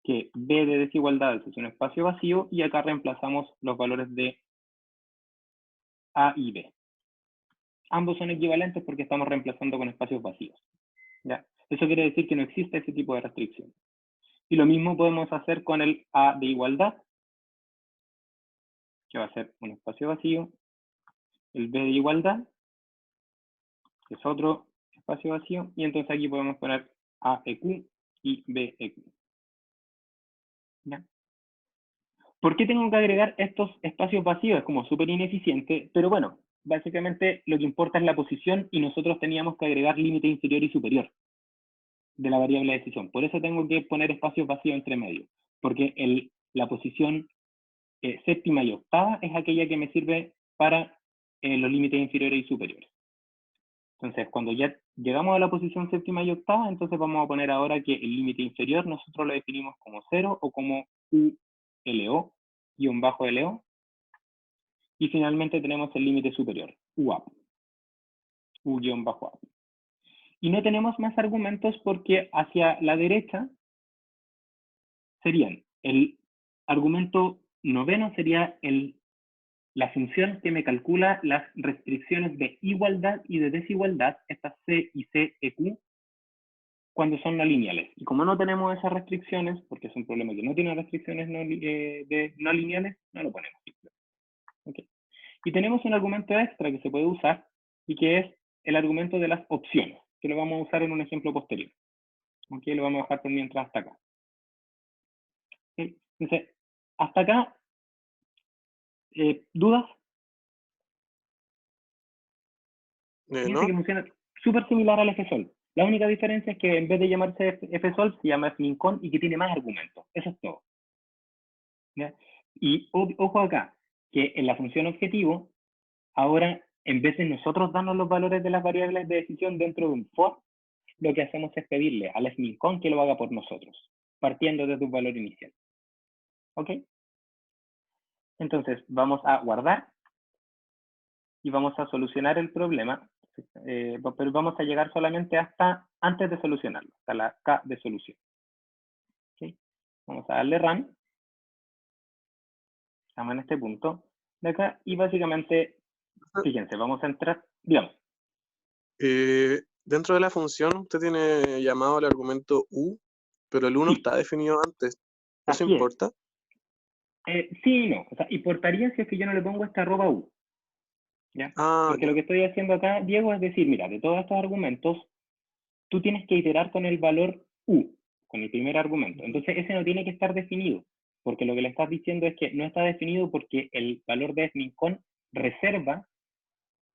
que B de desigualdades es un espacio vacío, y acá reemplazamos los valores de A y B. Ambos son equivalentes porque estamos reemplazando con espacios vacíos. ¿Ya? Eso quiere decir que no existe ese tipo de restricción. Y lo mismo podemos hacer con el A de igualdad, que va a ser un espacio vacío, el B de igualdad, que es otro espacio vacío, y entonces aquí podemos poner AEQ y BEQ. ¿Ya? ¿Por qué tengo que agregar estos espacios vacíos? Es como súper ineficiente, pero bueno, básicamente lo que importa es la posición y nosotros teníamos que agregar límite inferior y superior de la variable de decisión. Por eso tengo que poner espacios vacíos entre medio, porque la posición séptima y octava es aquella que me sirve para los límites inferiores y superiores. Entonces, cuando ya llegamos a la posición séptima y octava, entonces vamos a poner ahora que el límite inferior nosotros lo definimos como 0 o como ULO, -LO. Y finalmente tenemos el límite superior, UAP, U-AP. Y no tenemos más argumentos porque hacia la derecha serían, el argumento noveno sería la función que me calcula las restricciones de igualdad y de desigualdad, estas C y CEQ, cuando son no lineales. Y como no tenemos esas restricciones, porque es un problema que no tiene restricciones no lineales, no lo ponemos. ¿Okay? Y tenemos un argumento extra que se puede usar y que es el argumento de las opciones, que lo vamos a usar en un ejemplo posterior. ¿Okay? Lo vamos a dejar por mientras hasta acá. ¿Okay? Entonces, hasta acá, ¿dudas? Fíjense ¿No? que funciona súper similar al FSOL. La única diferencia es que en vez de llamarse FSOL se llama FMINCON y que tiene más argumentos. Eso es todo. ¿Ya? Y ojo acá, que en la función objetivo, ahora en vez de nosotros darnos los valores de las variables de decisión dentro de un for, lo que hacemos es pedirle al FMINCON que lo haga por nosotros, partiendo desde un valor inicial. ¿Ok? Entonces vamos a guardar y vamos a solucionar el problema, pero vamos a llegar solamente hasta antes de solucionarlo, hasta la K de solución. ¿Okay? Vamos a darle run. Estamos en este punto de acá y básicamente, fíjense, vamos a entrar, digamos. Dentro de la función usted tiene llamado el argumento U, pero el U no Sí. está definido antes. ¿Eso Así importa? Sí y no. O sea, importaría si es que yo no le pongo esta arroba U. ¿Ya? Porque Ya. lo que estoy haciendo acá, Diego, es decir, mira, de todos estos argumentos, tú tienes que iterar con el valor U, con el primer argumento. Entonces, ese no tiene que estar definido, porque lo que le estás diciendo es que no está definido porque el valor de FMINCON reserva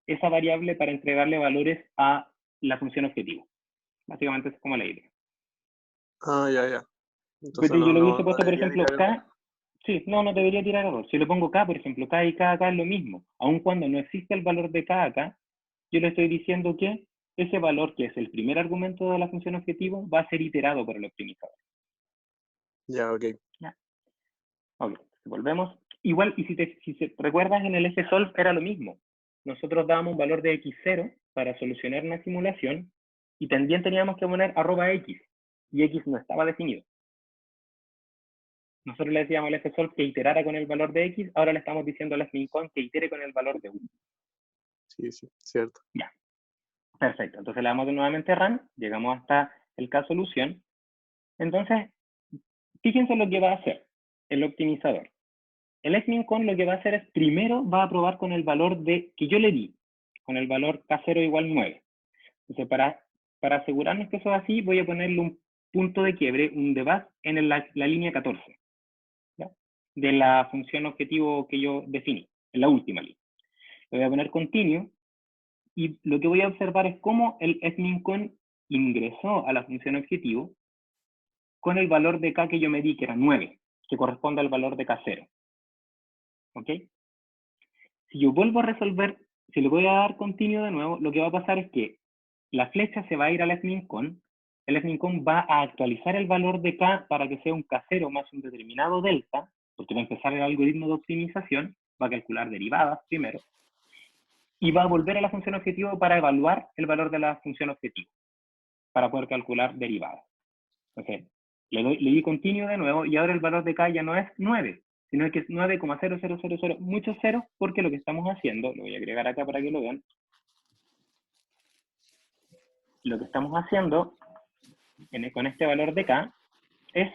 esa variable para entregarle valores a la función objetivo. Básicamente es como la idea. Ya. Entonces Pero yo no, le hubiese no puesto, por debería ni ejemplo, caber. K, Sí, no debería tirar error. Si le pongo K, por ejemplo, K y K acá es lo mismo. Aun cuando no existe el valor de K acá, yo le estoy diciendo que ese valor, que es el primer argumento de la función objetivo, va a ser iterado por el optimizador. Ya, ok. ¿Ya? Ok, volvemos. Igual, y si se recuerdas, en el eje solve era lo mismo. Nosotros dábamos un valor de x0 para solucionar una simulación y también teníamos que poner @x, y x no estaba definido. Nosotros le decíamos al fsolve que iterara con el valor de x, ahora le estamos diciendo al fmincon que itere con el valor de 1. Sí, sí, cierto. Ya, perfecto. Entonces le damos nuevamente run, llegamos hasta el caso solución. Entonces, fíjense lo que va a hacer el optimizador. El fmincon lo que va a hacer es, primero va a probar con el valor de que yo le di, con el valor k0 igual 9. Entonces, para asegurarnos que eso es así, voy a ponerle un punto de quiebre, un debug, en la línea 14. ¿Ya? De la función objetivo que yo definí, en la última línea. Le voy a poner continue, y lo que voy a observar es cómo el fmincon ingresó a la función objetivo con el valor de k que yo me di, que era 9, que corresponde al valor de k0. ¿Ok? Si yo vuelvo a resolver, si le voy a dar continue de nuevo, lo que va a pasar es que la flecha se va a ir al fmincon, el fmincon va a actualizar el valor de k para que sea un k0 más un determinado delta, porque va a empezar el algoritmo de optimización, va a calcular derivadas primero, y va a volver a la función objetivo para evaluar el valor de la función objetivo, para poder calcular derivadas. Entonces, le di continue de nuevo, y ahora el valor de k ya no es 9, sino que es 9,0000, muchos ceros, porque lo que estamos haciendo, lo voy a agregar acá para que lo vean, lo que estamos haciendo con este valor de k es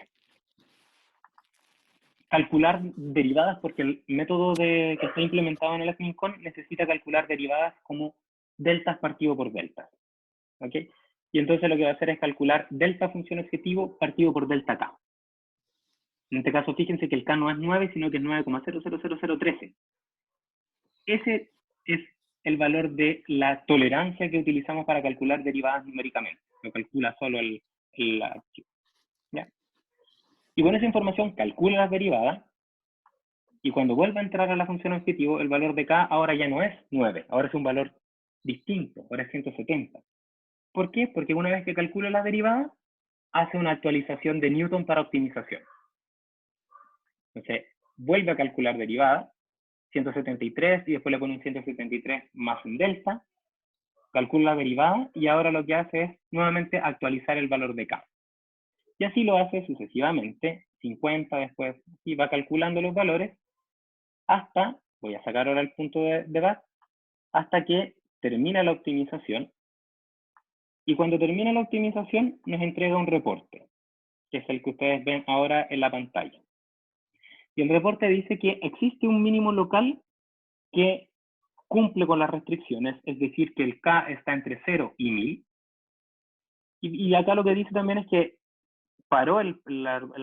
calcular derivadas, porque el método que está implementado en el fmincon necesita calcular derivadas como deltas partido por deltas. ¿Ok? Y entonces lo que va a hacer es calcular delta función objetivo partido por delta k. En este caso, fíjense que el k no es 9, sino que es 9,000013. Ese es el valor de la tolerancia que utilizamos para calcular derivadas numéricamente. Lo calcula solo el archivo. ¿Ya? Y con esa información calcula las derivadas, y cuando vuelva a entrar a la función objetivo, el valor de k ahora ya no es 9, ahora es un valor distinto, ahora es 170. ¿Por qué? Porque una vez que calcula la derivada, hace una actualización de Newton para optimización. Entonces, vuelve a calcular derivada, 173, y después le pone un 173 más un delta, calcula la derivada, y ahora lo que hace es nuevamente actualizar el valor de k. Y así lo hace sucesivamente, 50 después, y va calculando los valores hasta, voy a sacar ahora el punto de debug, hasta que termina la optimización. Y cuando termina la optimización, nos entrega un reporte, que es el que ustedes ven ahora en la pantalla. Y el reporte dice que existe un mínimo local que cumple con las restricciones, es decir, que el K está entre 0 y 1000. Y acá lo que dice también es que paró el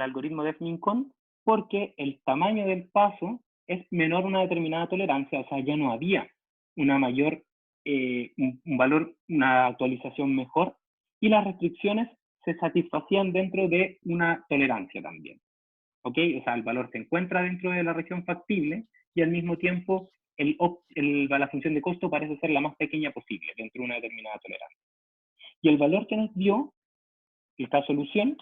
algoritmo de fmincon porque el tamaño del paso es menor a una determinada tolerancia, o sea, ya no había una mayor, un valor, una actualización mejor, y las restricciones se satisfacían dentro de una tolerancia también. ¿Ok? O sea, el valor se encuentra dentro de la región factible, y al mismo tiempo la función de costo parece ser la más pequeña posible dentro de una determinada tolerancia. Y el valor que nos dio esta solución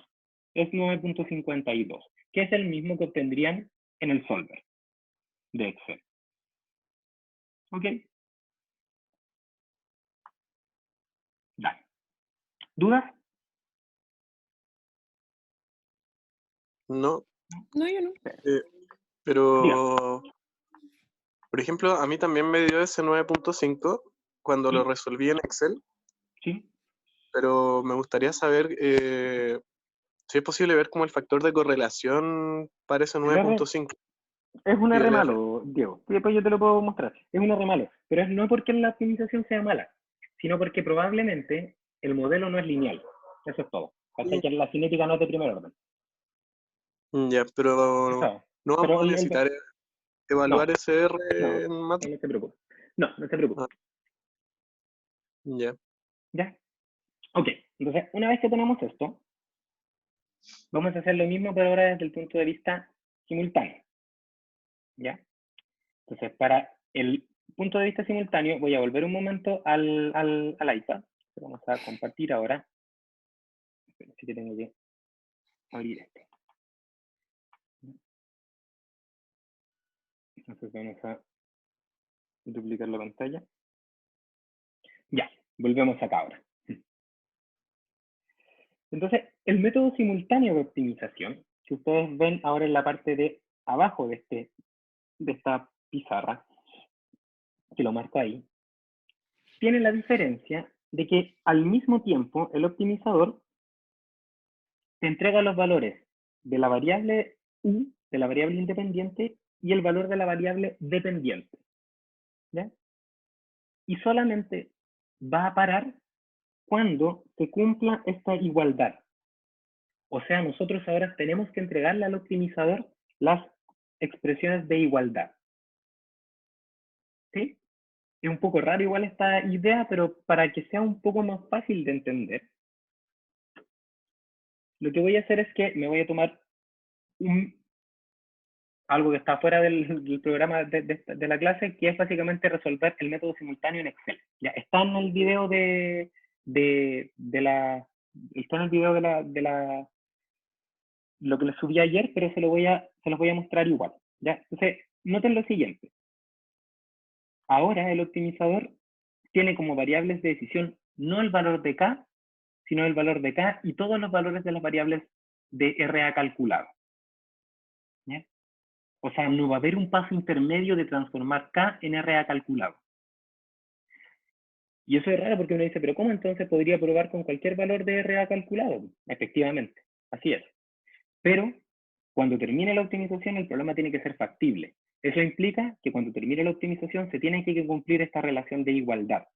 es 9.52, que es el mismo que obtendrían en el solver de Excel. ¿Ok? Dale. ¿Dudas? No, No, yo no. eh, Diga. pero, por ejemplo, a mí también me dio ese 9.5 cuando ¿Sí? lo resolví en Excel, ¿Sí? pero me gustaría saber si es posible ver como el factor de correlación para ese El R 9.5 es un y R el R. malo, Diego. Y después yo te lo puedo mostrar. Es un R malo. Pero no porque la optimización sea mala, sino porque probablemente el modelo no es lineal. Eso es todo. ¿Cachai? Que la cinética no es de primer orden. Ya, pero Eso. no vamos Pero a necesitar evaluar no, ese R no, en Math. no se preocupe. No, no se preocupe. Ah, ya. ¿Ya? Ok. Entonces, una vez que tenemos esto, vamos a hacer lo mismo, pero ahora desde el punto de vista simultáneo. ¿ya? Entonces, para el punto de vista simultáneo, voy a volver un momento al iPad. Vamos a compartir ahora. Así que tengo que abrir este. Entonces vamos a duplicar la pantalla. Ya, volvemos acá ahora. Entonces, el método simultáneo de optimización, que ustedes ven ahora en la parte de abajo de esta pizarra, que lo marco ahí, tiene la diferencia de que al mismo tiempo el optimizador te entrega los valores de la variable u, de la variable independiente, y el valor de la variable dependiente. ¿Ya? Y solamente va a parar cuando se cumpla esta igualdad. O sea, nosotros ahora tenemos que entregarle al optimizador las expresiones de igualdad. ¿Sí? Es un poco raro igual esta idea, pero para que sea un poco más fácil de entender, lo que voy a hacer es que me voy a tomar algo que está fuera del programa de la clase, que es básicamente resolver el método simultáneo en Excel. Ya está en el video está en el video lo que les subí ayer, pero se los voy a mostrar igual. ¿Ya? Entonces, noten lo siguiente. Ahora el optimizador tiene como variables de decisión no el valor de K, sino el valor de K y todos los valores de las variables de RA calculado. ¿Ya? O sea, no va a haber un paso intermedio de transformar K en RA calculado. Y eso es raro porque uno dice, pero ¿cómo entonces podría probar con cualquier valor de RA calculado? Efectivamente, así es. Pero cuando termine la optimización, el problema tiene que ser factible. Eso implica que cuando termine la optimización se tiene que cumplir esta relación de igualdad.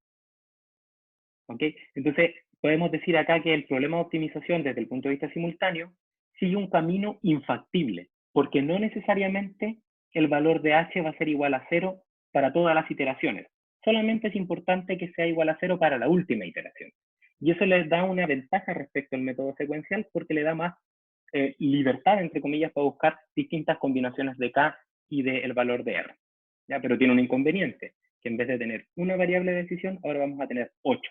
¿Ok? Entonces, podemos decir acá que el problema de optimización desde el punto de vista simultáneo sigue un camino infactible, porque no necesariamente el valor de h va a ser igual a 0 para todas las iteraciones. Solamente es importante que sea igual a 0 para la última iteración. Y eso les da una ventaja respecto al método secuencial porque le da más libertad, entre comillas, para buscar distintas combinaciones de k y del valor de r. ¿Ya? Pero tiene un inconveniente, que en vez de tener una variable de decisión, ahora vamos a tener 8.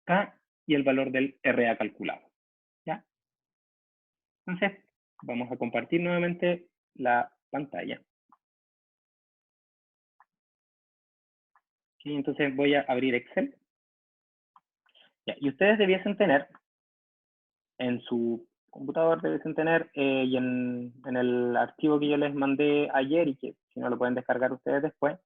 K y el valor del RA calculado. ¿Ya? Entonces, vamos a compartir nuevamente la pantalla. Y entonces voy a abrir Excel. Ya, y ustedes debiesen tener en su computador, debiesen tener, y en el archivo que yo les mandé ayer, y que si no lo pueden descargar ustedes después,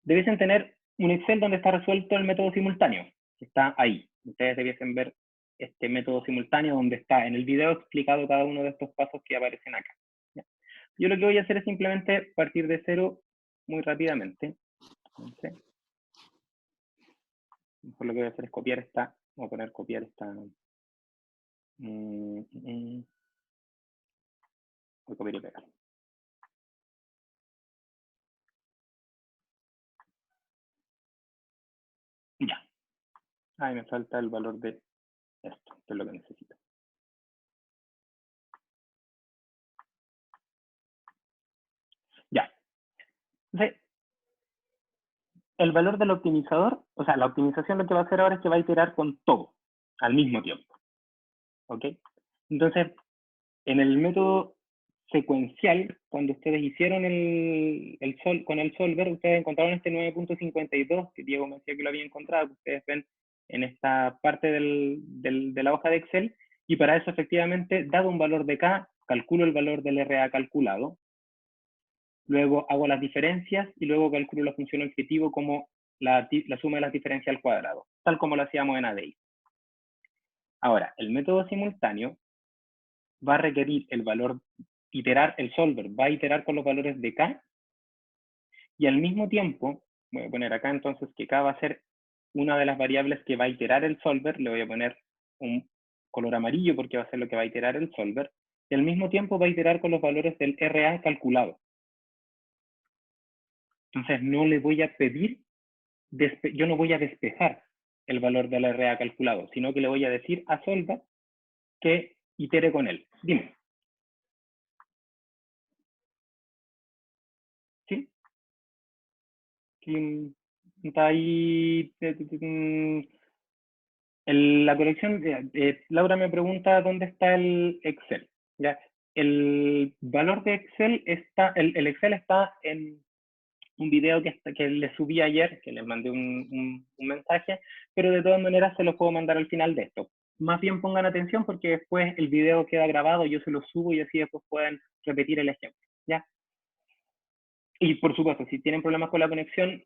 debiesen tener un Excel donde está resuelto el método simultáneo, que está ahí. Ustedes debiesen ver este método simultáneo donde está en el video explicado cada uno de estos pasos que aparecen acá. ¿Ya? Yo lo que voy a hacer es simplemente partir de cero muy rápidamente. Entonces, mejor lo que voy a hacer es copiar esta, voy a poner copiar esta. Voy a copiar y pegar. Ya. Ahí me falta el valor de esto, que es lo que necesito. Ya. Entonces, el valor del optimizador, o sea, la optimización lo que va a hacer ahora es que va a iterar con todo al mismo tiempo. ¿Ok? Entonces, en el método secuencial, cuando ustedes hicieron con el solver, ustedes encontraron este 9.52, que Diego me decía que lo había encontrado, que ustedes ven en esta parte de la hoja de Excel, y para eso efectivamente, dado un valor de K, calculo el valor del RA calculado, luego hago las diferencias y luego calculo la función objetivo como la suma de las diferencias al cuadrado, tal como lo hacíamos en ADI. Ahora, el método simultáneo va a requerir el valor, el solver va a iterar con los valores de K, y al mismo tiempo, voy a poner acá entonces que K va a ser una de las variables que va a iterar el solver, le voy a poner un color amarillo porque va a ser lo que va a iterar el solver, y al mismo tiempo va a iterar con los valores del RA calculado. Entonces no le voy a pedir, yo no voy a despejar el valor del RA calculado, sino que le voy a decir a solver que itere con él. Dime. ¿Quién está ahí? La colección, Laura me pregunta dónde está el Excel. ¿Ya? El valor de Excel está, el Excel está en un video que les subí ayer, que les mandé un mensaje, pero de todas maneras se los puedo mandar al final de esto. Más bien pongan atención porque después el video queda grabado, yo se lo subo y así después pueden repetir el ejemplo. ¿Ya? Y por supuesto, si tienen problemas con la conexión,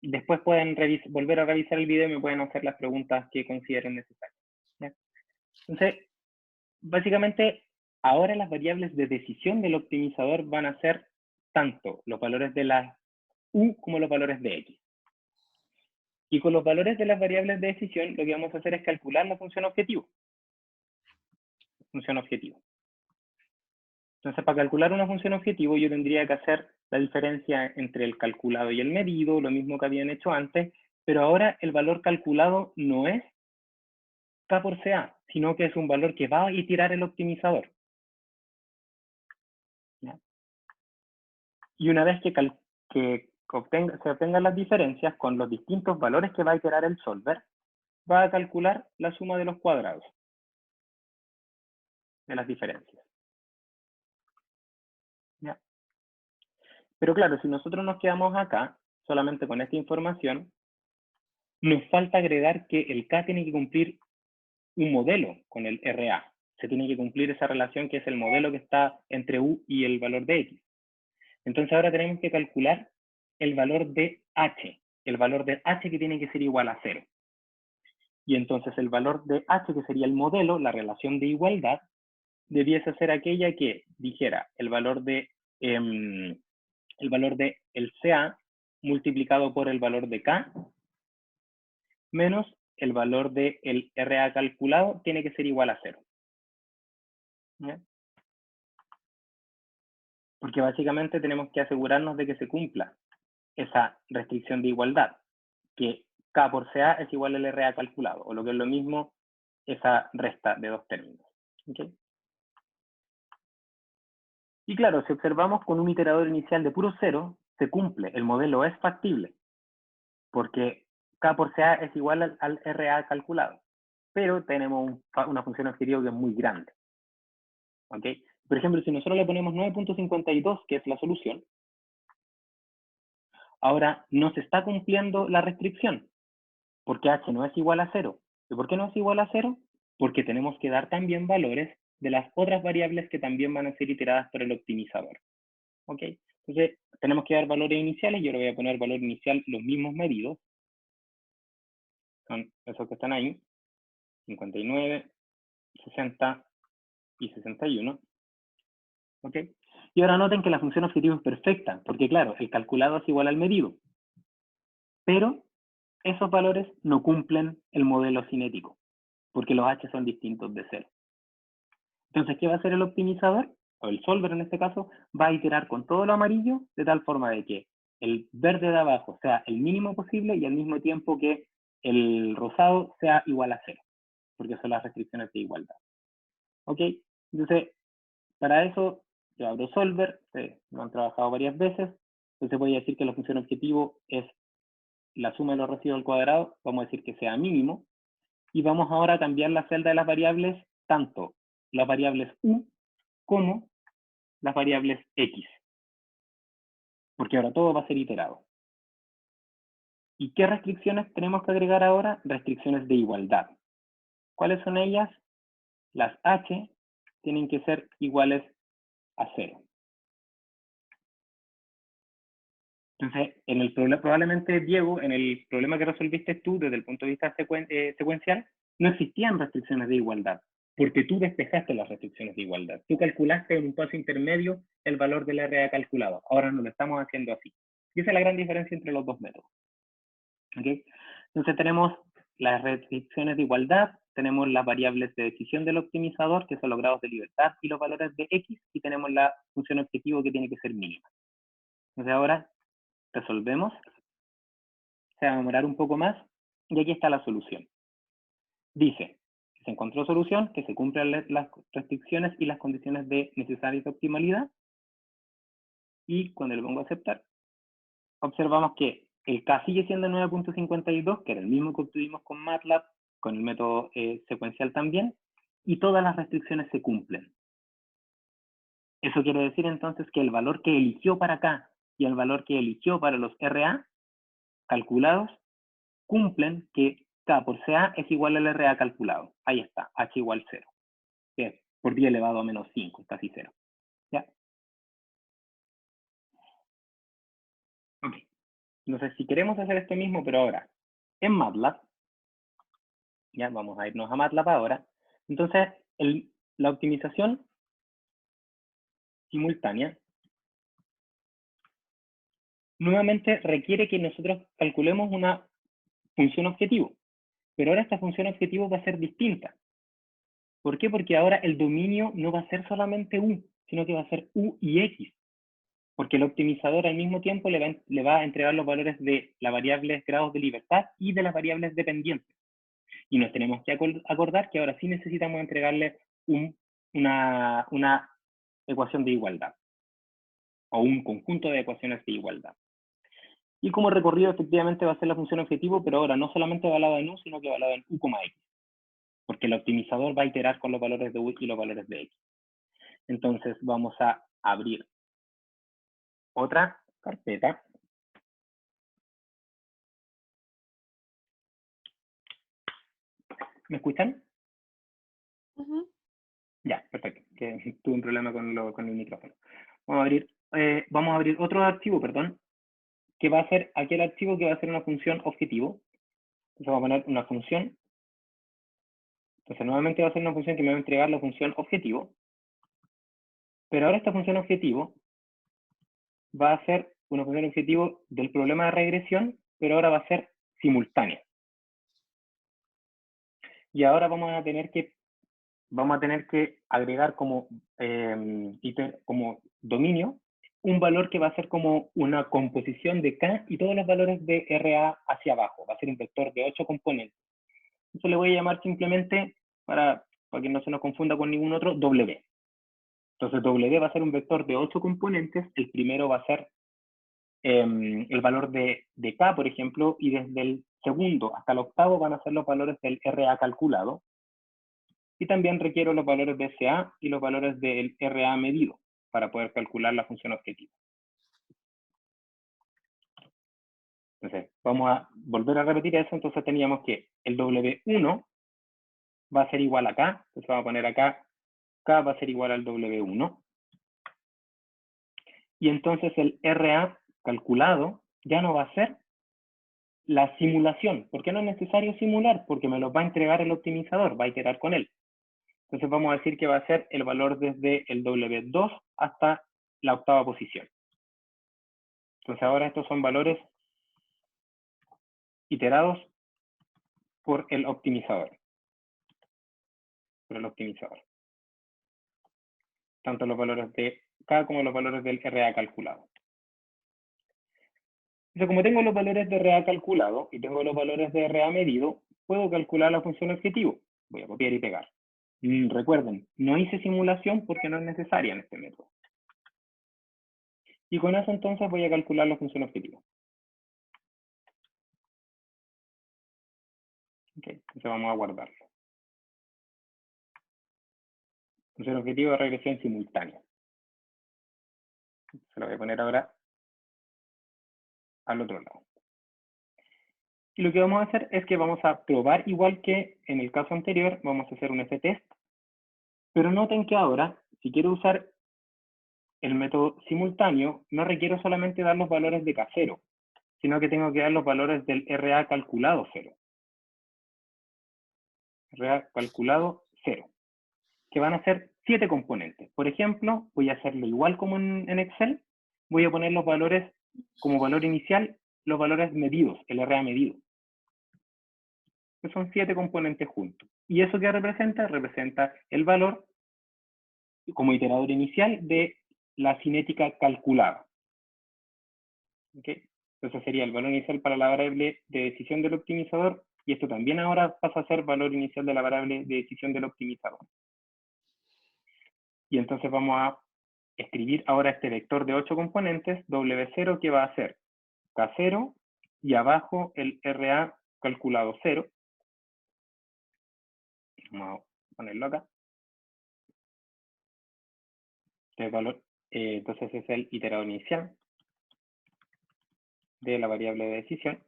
después pueden volver a revisar el video y me pueden hacer las preguntas que consideren necesarias. ¿Ya? Entonces, básicamente, ahora las variables de decisión del optimizador van a ser tanto los valores de la U como los valores de X. Y con los valores de las variables de decisión, lo que vamos a hacer es calcular la función objetivo. Entonces, para calcular una función objetivo, yo tendría que hacer la diferencia entre el calculado y el medido, lo mismo que habían hecho antes, pero ahora el valor calculado no es K por CA, sino que es un valor que va a iterar el optimizador. ¿Ya? Y una vez que se obtengan las diferencias con los distintos valores que va a iterar el solver, va a calcular la suma de los cuadrados de las diferencias. ¿Ya? Pero claro, si nosotros nos quedamos acá, solamente con esta información, nos falta agregar que el K tiene que cumplir un modelo con el RA. Se tiene que cumplir esa relación que es el modelo que está entre U y el valor de X. Entonces ahora tenemos que calcular el valor de H. El valor de H que tiene que ser igual a 0. Y entonces el valor de H, que sería el modelo, la relación de igualdad, debiese ser aquella que dijera el valor de el CA multiplicado por el valor de K menos el valor del RA calculado tiene que ser igual a 0. ¿Ya? Porque básicamente tenemos que asegurarnos de que se cumpla esa restricción de igualdad, que K por CA es igual al RA calculado, o lo que es lo mismo, esa resta de dos términos. ¿Okay? Y claro, si observamos con un iterador inicial de puro 0, se cumple, el modelo es factible, porque K por CA es igual al RA calculado, pero tenemos una función objetivo que es muy grande. ¿Okay? Por ejemplo, si nosotros le ponemos 9.52, que es la solución, ahora no se está cumpliendo la restricción, porque H no es igual a 0. ¿Y por qué no es igual a 0? Porque tenemos que dar también valores de las otras variables que también van a ser iteradas por el optimizador. ¿Ok? Entonces, tenemos que dar valores iniciales. Yo le voy a poner valor inicial los mismos medidos. Son esos que están ahí. 59, 60 y 61. ¿Ok? Y ahora noten que la función objetivo es perfecta, porque claro, el calculado es igual al medido. Pero esos valores no cumplen el modelo cinético, porque los H son distintos de 0. Entonces, ¿qué va a hacer el optimizador? O el solver en este caso, va a iterar con todo lo amarillo de tal forma de que el verde de abajo sea el mínimo posible y al mismo tiempo que el rosado sea igual a 0, porque son las restricciones de igualdad. ¿Ok? Entonces, para eso, yo abro solver, lo han trabajado varias veces, entonces voy a decir que la función objetivo es la suma de los residuos al cuadrado, vamos a decir que sea mínimo, y vamos ahora a cambiar la celda de las variables, tanto las variables U como las variables X, porque ahora todo va a ser iterado. ¿Y qué restricciones tenemos que agregar ahora? Restricciones de igualdad. ¿Cuáles son ellas? Las H tienen que ser iguales a 0. Entonces, en el problema, probablemente, Diego, en el problema que resolviste tú desde el punto de vista secuencial, no existían restricciones de igualdad, porque tú despejaste las restricciones de igualdad. Tú calculaste en un paso intermedio el valor del RA calculado. Ahora no lo estamos haciendo así. Y esa es la gran diferencia entre los dos métodos. ¿Okay? Entonces tenemos las restricciones de igualdad, tenemos las variables de decisión del optimizador, que son los grados de libertad y los valores de X, y tenemos la función objetivo que tiene que ser mínima. Entonces ahora resolvemos, se va a demorar un poco más, y aquí está la solución. Dice que se encontró solución, que se cumplen las restricciones y las condiciones de necesarias de optimalidad, y cuando le pongo a aceptar, observamos que el K sigue siendo 9.52, que era el mismo que obtuvimos con MATLAB, con el método secuencial también, y todas las restricciones se cumplen. Eso quiere decir entonces que el valor que eligió para K y el valor que eligió para los RA calculados cumplen que K por CA es igual al RA calculado. Ahí está, H igual 0, que es por 10 elevado a menos 5, casi 0. ¿Ya? Ok. Entonces, si queremos hacer esto mismo, pero ahora en MATLAB, ya vamos a irnos a MATLAB ahora. Entonces, la optimización simultánea nuevamente requiere que nosotros calculemos una función objetivo. Pero ahora esta función objetivo va a ser distinta. ¿Por qué? Porque ahora el dominio no va a ser solamente U, sino que va a ser U y X. Porque el optimizador al mismo tiempo le va a entregar los valores de las variables grados de libertad y de las variables dependientes. Y nos tenemos que acordar que ahora sí necesitamos entregarle una ecuación de igualdad. O un conjunto de ecuaciones de igualdad. Y como recorrido efectivamente va a ser la función objetivo, pero ahora no solamente evaluada en U, sino que evaluada en U, X. Porque el optimizador va a iterar con los valores de U y los valores de X. Entonces vamos a abrir otra carpeta. ¿Me escuchan? Ya, perfecto. Que tuve un problema con el micrófono. Vamos a abrir otro archivo, perdón, que va a ser aquel archivo que va a ser una función objetivo. Entonces vamos a poner una función. Entonces nuevamente va a ser una función que me va a entregar la función objetivo. Pero ahora esta función objetivo va a ser una función objetivo del problema de regresión, pero ahora va a ser simultánea. Y ahora vamos a tener que agregar como dominio un valor que va a ser como una composición de K y todos los valores de RA hacia abajo. Va a ser un vector de 8 componentes. Eso le voy a llamar simplemente, para que no se nos confunda con ningún otro, W. Entonces W va a ser un vector de 8 componentes. El primero va a ser el valor de K, por ejemplo, y desde el segundo hasta el octavo van a ser los valores del RA calculado. Y también requiero los valores de SA y los valores del RA medido para poder calcular la función objetivo. Entonces, vamos a volver a repetir eso. Entonces teníamos que el W1 va a ser igual a K. Entonces vamos a poner acá, K va a ser igual al W1. Y entonces el RA calculado ya no va a ser la simulación. ¿Por qué no es necesario simular? Porque me lo va a entregar el optimizador, va a iterar con él. Entonces vamos a decir que va a ser el valor desde el W2 hasta la octava posición. Entonces ahora estos son valores iterados por el optimizador. Tanto los valores de K como los valores del RA calculado. Entonces, como tengo los valores de RA calculado y tengo los valores de RA medido, puedo calcular la función objetivo. Voy a copiar y pegar. Recuerden, no hice simulación porque no es necesaria en este método. Y con eso entonces voy a calcular la función objetivo. Ok, entonces vamos a guardarlo. Función objetivo de regresión simultánea. Se lo voy a poner ahora al otro lado. Y lo que vamos a hacer es que vamos a probar, igual que en el caso anterior, vamos a hacer un F-test. Pero noten que ahora, si quiero usar el método simultáneo, no requiero solamente dar los valores de K0, sino que tengo que dar los valores del RA calculado 0. RA calculado 0, que van a ser 7 componentes. Por ejemplo, voy a hacerlo igual como en Excel, voy a poner los valores como valor inicial, los valores medidos, el RA medido. Que son 7 componentes juntos. ¿Y eso qué representa? Representa el valor como iterador inicial de la cinética calculada. ¿Okay? Entonces sería el valor inicial para la variable de decisión del optimizador, y esto también ahora pasa a ser valor inicial de la variable de decisión del optimizador. Y entonces vamos a escribir ahora este vector de 8 componentes, W0, que va a ser K0 y abajo el RA calculado 0. Vamos a ponerlo acá. Este valor, entonces es el iterador inicial de la variable de decisión.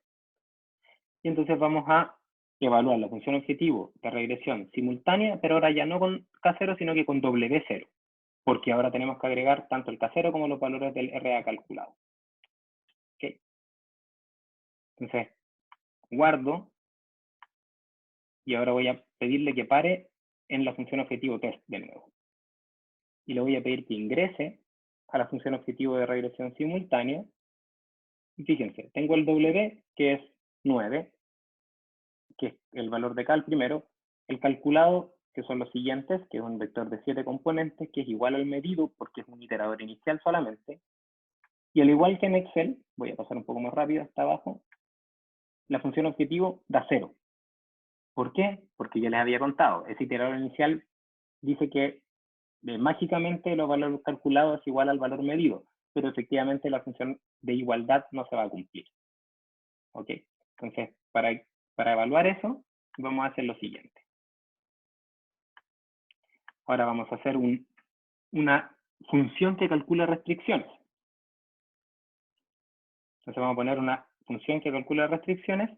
Y entonces vamos a evaluar la función objetivo de regresión simultánea, pero ahora ya no con K0, sino que con W0, porque ahora tenemos que agregar tanto el K0 como los valores del RA calculado. ¿Okay? Entonces, guardo, y ahora voy a pedirle que pare en la función objetivo test de nuevo. Y le voy a pedir que ingrese a la función objetivo de regresión simultánea. Y fíjense, tengo el W, que es 9, que es el valor de cal primero, el calculado, que son los siguientes, que es un vector de 7 componentes, que es igual al medido, porque es un iterador inicial solamente. Y al igual que en Excel, voy a pasar un poco más rápido hasta abajo, la función objetivo da 0. ¿Por qué? Porque ya les había contado, ese iterador inicial dice que mágicamente los valores calculados es igual al valor medido, pero efectivamente la función de igualdad no se va a cumplir. ¿Ok? Entonces, para evaluar eso, vamos a hacer lo siguiente. Ahora vamos a hacer una función que calcula restricciones. Entonces vamos a poner una función que calcula restricciones,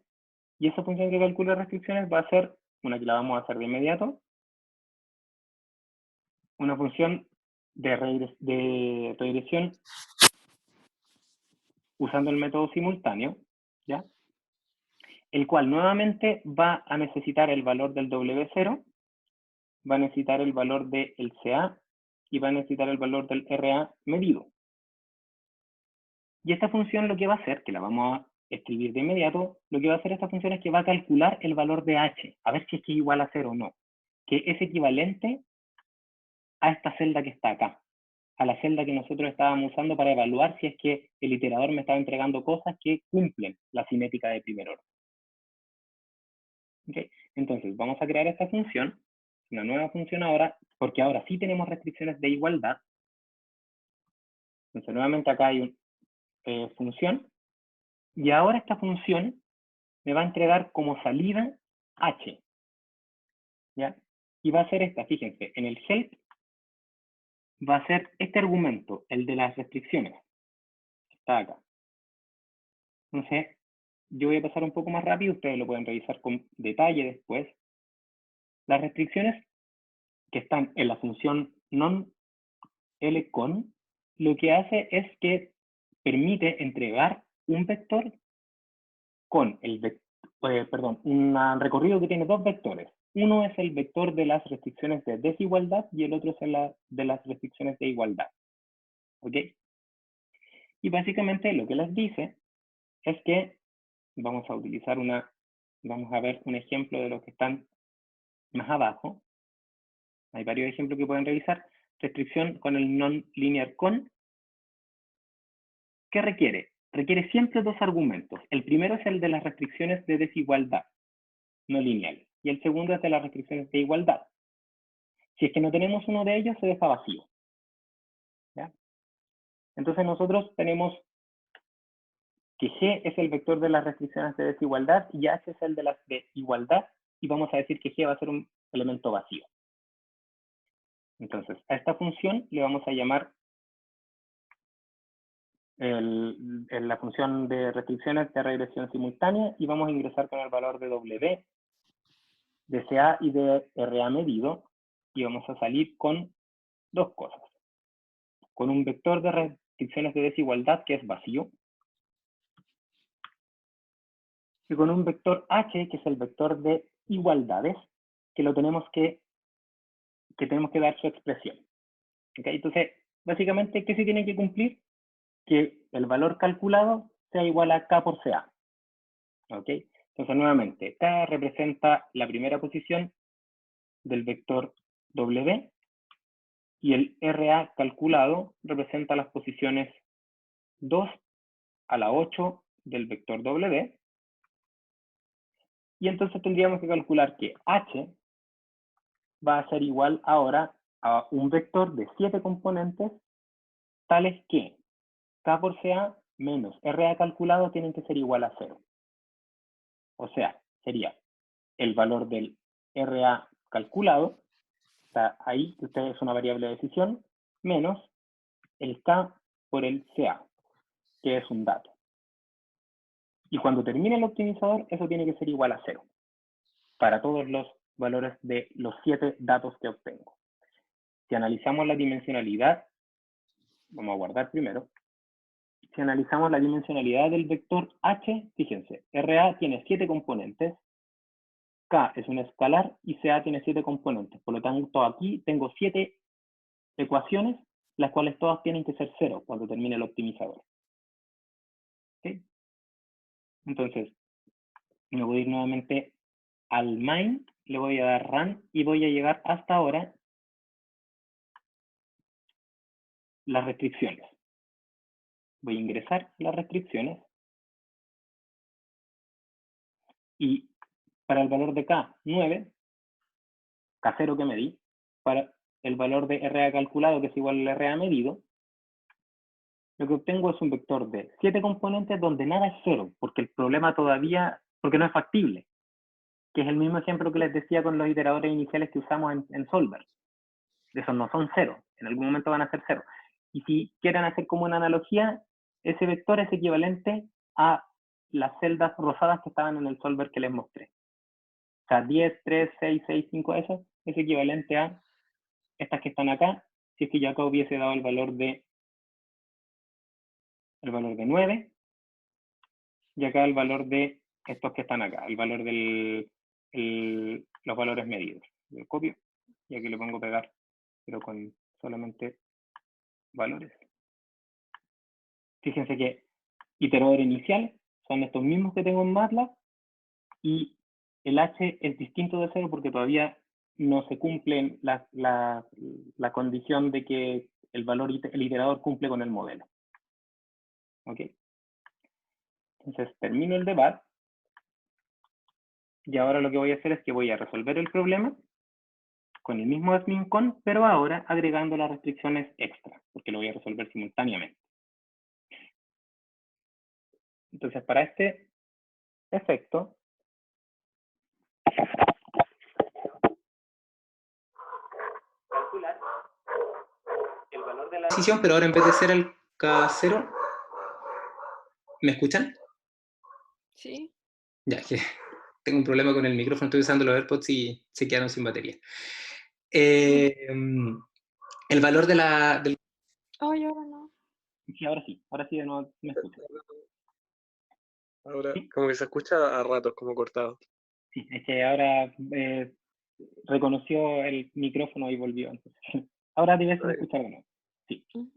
y esa función que calcula restricciones va a ser, una que la vamos a hacer de inmediato, una función de regresión usando el método simultáneo, ¿ya? El cual nuevamente va a necesitar el valor del W0, va a necesitar el valor del CA y va a necesitar el valor del RA medido. Y esta función lo que va a hacer, que la vamos a escribir de inmediato, lo que va a hacer esta función es que va a calcular el valor de H, a ver si es que es igual a 0 o no, que es equivalente a esta celda que está acá, a la celda que nosotros estábamos usando para evaluar si es que el iterador me estaba entregando cosas que cumplen la cinética de primer orden. ¿Okay? Entonces, vamos a crear esta función, una nueva función ahora, porque ahora sí tenemos restricciones de igualdad. Entonces, nuevamente acá hay una función, y ahora esta función me va a entregar como salida h, ¿ya? Y va a ser esta, fíjense, en el help va a ser este argumento, el de las restricciones, está acá. Entonces, yo voy a pasar un poco más rápido, ustedes lo pueden revisar con detalle después. Las restricciones que están en la función non-lcon, lo que hace es que permite entregar un vector con un recorrido que tiene dos vectores. Uno es el vector de las restricciones de desigualdad y el otro es el de las restricciones de igualdad. ¿Ok? Y básicamente lo que les dice es que vamos a ver un ejemplo de los que están más abajo. Hay varios ejemplos que pueden revisar. Restricción con el non-linear con. ¿Qué requiere? Requiere siempre dos argumentos. El primero es el de las restricciones de desigualdad no lineales. Y el segundo es de las restricciones de igualdad. Si es que no tenemos uno de ellos, se deja vacío. ¿Ya? Entonces nosotros tenemos que G es el vector de las restricciones de desigualdad y H es el de las de igualdad, y vamos a decir que G va a ser un elemento vacío. Entonces, a esta función le vamos a llamar la función de restricciones de regresión simultánea, y vamos a ingresar con el valor de W, de CA y de RA medido, y vamos a salir con dos cosas. Con un vector de restricciones de desigualdad que es vacío, y con un vector H, que es el vector de igualdades, que tenemos que dar su expresión. ¿Okay? Entonces, básicamente, ¿qué se tiene que cumplir? Que el valor calculado sea igual a K por CA. ¿Ok? Entonces, nuevamente, K representa la primera posición del vector W, y el RA calculado representa las posiciones 2 a la 8 del vector W. Y entonces tendríamos que calcular que H va a ser igual ahora a un vector de 7 componentes, tales que K por CA menos RA calculado tienen que ser igual a 0. O sea, sería el valor del RA calculado, está ahí, que usted es una variable de decisión, menos el K por el CA, que es un dato. Y cuando termine el optimizador, eso tiene que ser igual a 0, para todos los valores de los 7 datos que obtengo. Si analizamos la dimensionalidad, vamos a guardar primero. Si analizamos la dimensionalidad del vector H, fíjense, RA tiene 7 componentes, K es un escalar y CA tiene 7 componentes. Por lo tanto, aquí tengo 7 ecuaciones, las cuales todas tienen que ser 0 cuando termine el optimizador. ¿Okay? Entonces, me voy a ir nuevamente al main, le voy a dar run y voy a llevar hasta ahora las restricciones. Voy a ingresar las restricciones y para el valor de K, 9, K0 que medí, para el valor de RA calculado, que es igual al RA medido, lo que obtengo es un vector de 7 componentes donde nada es 0, porque el problema todavía, porque no es factible, que es el mismo ejemplo que les decía con los iteradores iniciales que usamos en Solver. Esos no son 0, en algún momento van a ser 0. Y si quieren hacer como una analogía, ese vector es equivalente a las celdas rosadas que estaban en el Solver que les mostré. O sea, 10, 3, 6, 6, 5, eso es equivalente a estas que están acá, si es que yo acá hubiese dado el valor de 9, y acá el valor de estos que están acá, el valor de los valores medidos. Lo copio y aquí le pongo pegar, pero con solamente valores. Fíjense que iterador inicial son estos mismos que tengo en MATLAB y el H es distinto de 0 porque todavía no se cumple la condición de que el iterador cumple con el modelo. ¿Ok? Entonces termino el debug y ahora lo que voy a hacer es que voy a resolver el problema con el mismo admin_con, pero ahora agregando las restricciones extra, porque lo voy a resolver simultáneamente. Entonces para este efecto, calcular el valor de la decisión, pero ahora en vez de ser el K0, ¿me escuchan? Sí. Ya, que tengo un problema con el micrófono, estoy usando los AirPods y se quedaron sin batería. El valor de del... Ay, ahora no. Sí, ahora sí de nuevo me escuchan. Ahora, ¿Sí? como que se escucha a ratos, como cortado. Sí, es que ahora reconoció el micrófono y volvió. Entonces. Ahora debes escuchar de nuevo. Sí. Sí.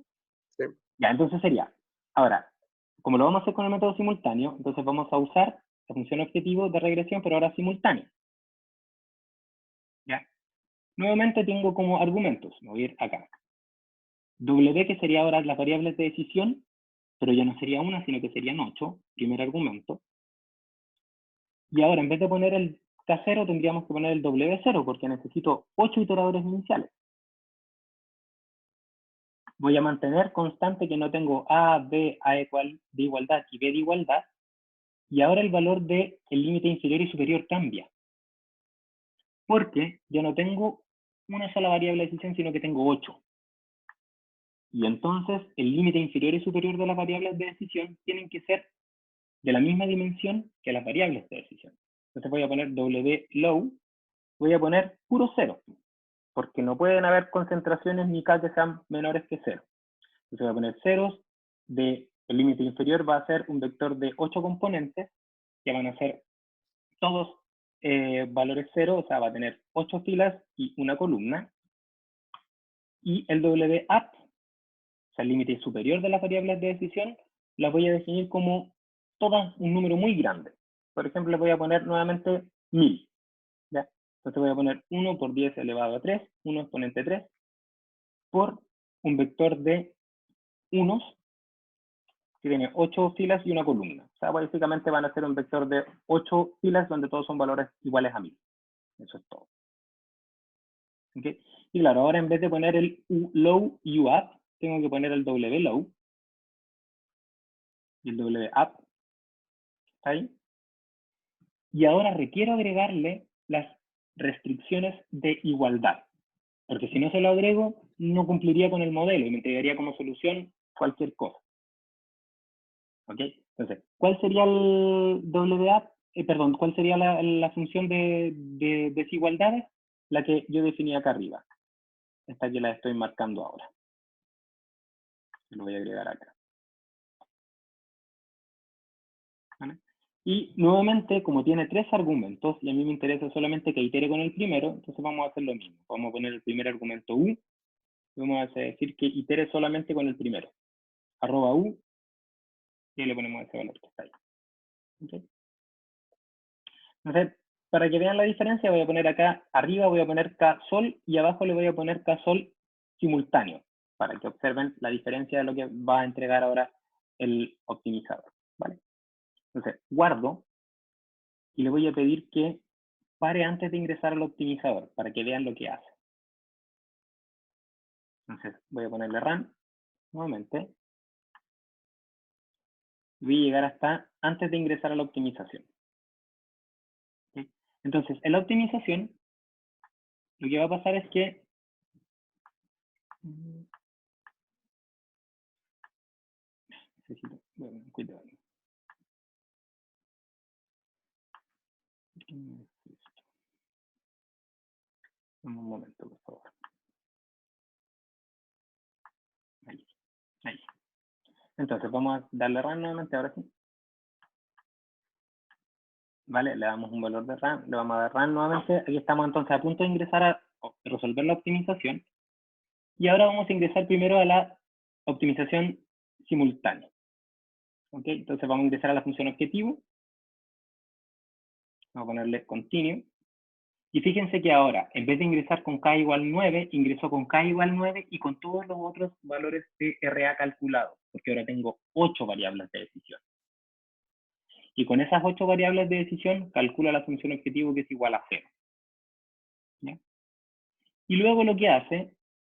Ya, entonces sería, ahora, como lo vamos a hacer con el método simultáneo, entonces vamos a usar la función objetivo de regresión, pero ahora simultánea. ¿Ya? Nuevamente tengo como argumentos, me voy a ir acá. W, que sería ahora las variables de decisión, pero ya no sería una, sino que serían 8, primer argumento. Y ahora, en vez de poner el K0, tendríamos que poner el W0, porque necesito 8 iteradores iniciales. Voy a mantener constante que no tengo A, B, A de igualdad y B de igualdad. Y ahora el valor del límite inferior y superior cambia. Porque yo no tengo una sola variable de decisión, sino que tengo 8. Y entonces el límite inferior y superior de las variables de decisión tienen que ser de la misma dimensión que las variables de decisión. Entonces voy a poner W_low, voy a poner puro 0, porque no pueden haber concentraciones ni K que sean menores que 0. Entonces voy a poner ceros, el límite inferior va a ser un vector de 8 componentes, que van a ser todos valores 0, o sea, va a tener 8 filas y una columna. Y el W_up, o sea, el límite superior de las variables de decisión, las voy a definir como todas un número muy grande. Por ejemplo, le voy a poner nuevamente 1000. ¿Ya? Entonces voy a poner 1 por 10 elevado a 3, 1 exponente 3, por un vector de unos que tiene 8 filas y una columna. O sea, básicamente van a ser un vector de 8 filas donde todos son valores iguales a 1000. Eso es todo. ¿Okay? Y claro, ahora en vez de poner el low y up, tengo que poner el W_low. y el WAP, ¿está ahí? Y ahora requiero agregarle las restricciones de igualdad, porque si no se lo agrego, no cumpliría con el modelo y me entregaría como solución cualquier cosa. ¿Ok? Entonces, ¿cuál sería el WAP? Perdón, ¿cuál sería la función de desigualdades? La que yo definí acá arriba. Esta que la estoy marcando ahora. Lo voy a agregar acá. ¿Vale? Y nuevamente, como tiene 3 argumentos, y a mí me interesa solamente que itere con el primero, entonces vamos a hacer lo mismo. Vamos a poner el primer argumento U, y vamos a decir que itere solamente con el primero. Arroba U, y le ponemos ese valor que está ahí. ¿Okay? Entonces, para que vean la diferencia, voy a poner acá, arriba voy a poner K-Sol, y abajo le voy a poner K-Sol simultáneo, para que observen la diferencia de lo que va a entregar ahora el optimizador. ¿Vale? Entonces, guardo, y le voy a pedir que pare antes de ingresar al optimizador, para que vean lo que hace. Entonces, voy a ponerle run, nuevamente. Voy a llegar hasta antes de ingresar a la optimización. ¿Sí? Entonces, en la optimización, lo que va a pasar es que necesito, bueno, cuidado. Un momento, por favor. Ahí, ahí. Entonces, vamos a darle run nuevamente, ahora sí. Vale, le damos un valor de run, le vamos a dar run nuevamente. Aquí estamos entonces a punto de ingresar a resolver la optimización. Y ahora vamos a ingresar primero a la optimización simultánea. ¿Ok? Entonces vamos a ingresar a la función objetivo. Vamos a ponerle continue. Y fíjense que ahora, en vez de ingresar con k igual 9, ingresó con k igual 9 y con todos los otros valores de RA calculados, porque ahora tengo 8 variables de decisión. Y con esas 8 variables de decisión, calcula la función objetivo que es igual a 0. ¿Ya? Y luego lo que hace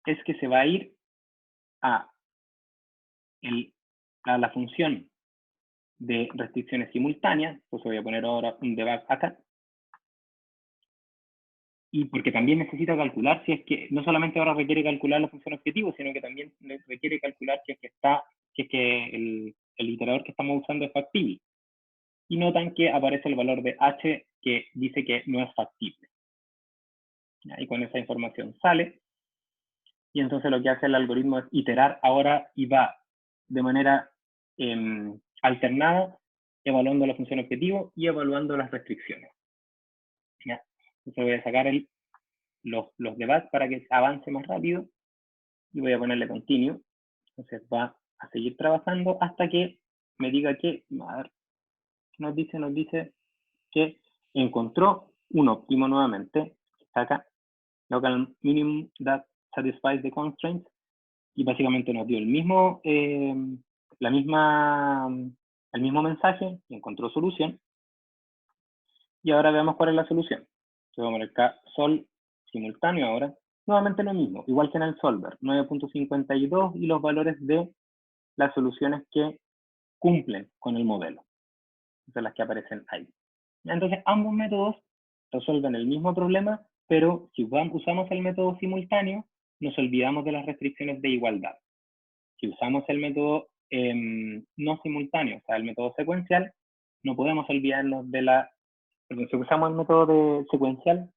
es que se va a ir a la función de restricciones simultáneas, entonces voy a poner ahora un debug acá, y porque también necesita calcular si es que, no solamente ahora requiere calcular la función objetivo, sino que también requiere calcular si es que el iterador que estamos usando es factible. Y notan que aparece el valor de h que dice que no es factible. Y con esa información sale, y entonces lo que hace el algoritmo es iterar ahora y va de manera alternada, evaluando la función objetivo y evaluando las restricciones. ¿Ya? Entonces voy a sacar los debugs para que avance más rápido y voy a ponerle continue. Entonces va a seguir trabajando hasta que me diga que, a ver, nos dice que encontró un óptimo nuevamente, está acá, local minimum that satisfies the constraints, y básicamente nos dio el mismo mensaje, y encontró solución. Y ahora veamos cuál es la solución. Entonces vamos a poner acá sol simultáneo ahora. Nuevamente lo mismo, igual que en el solver, 9.52 y los valores de las soluciones que cumplen con el modelo. Son las que aparecen ahí. Entonces ambos métodos resuelven el mismo problema, pero si usamos el método simultáneo, nos olvidamos de las restricciones de igualdad. Si usamos el método no simultáneo, o sea, el método secuencial, no podemos olvidarnos de si usamos el método secuencial,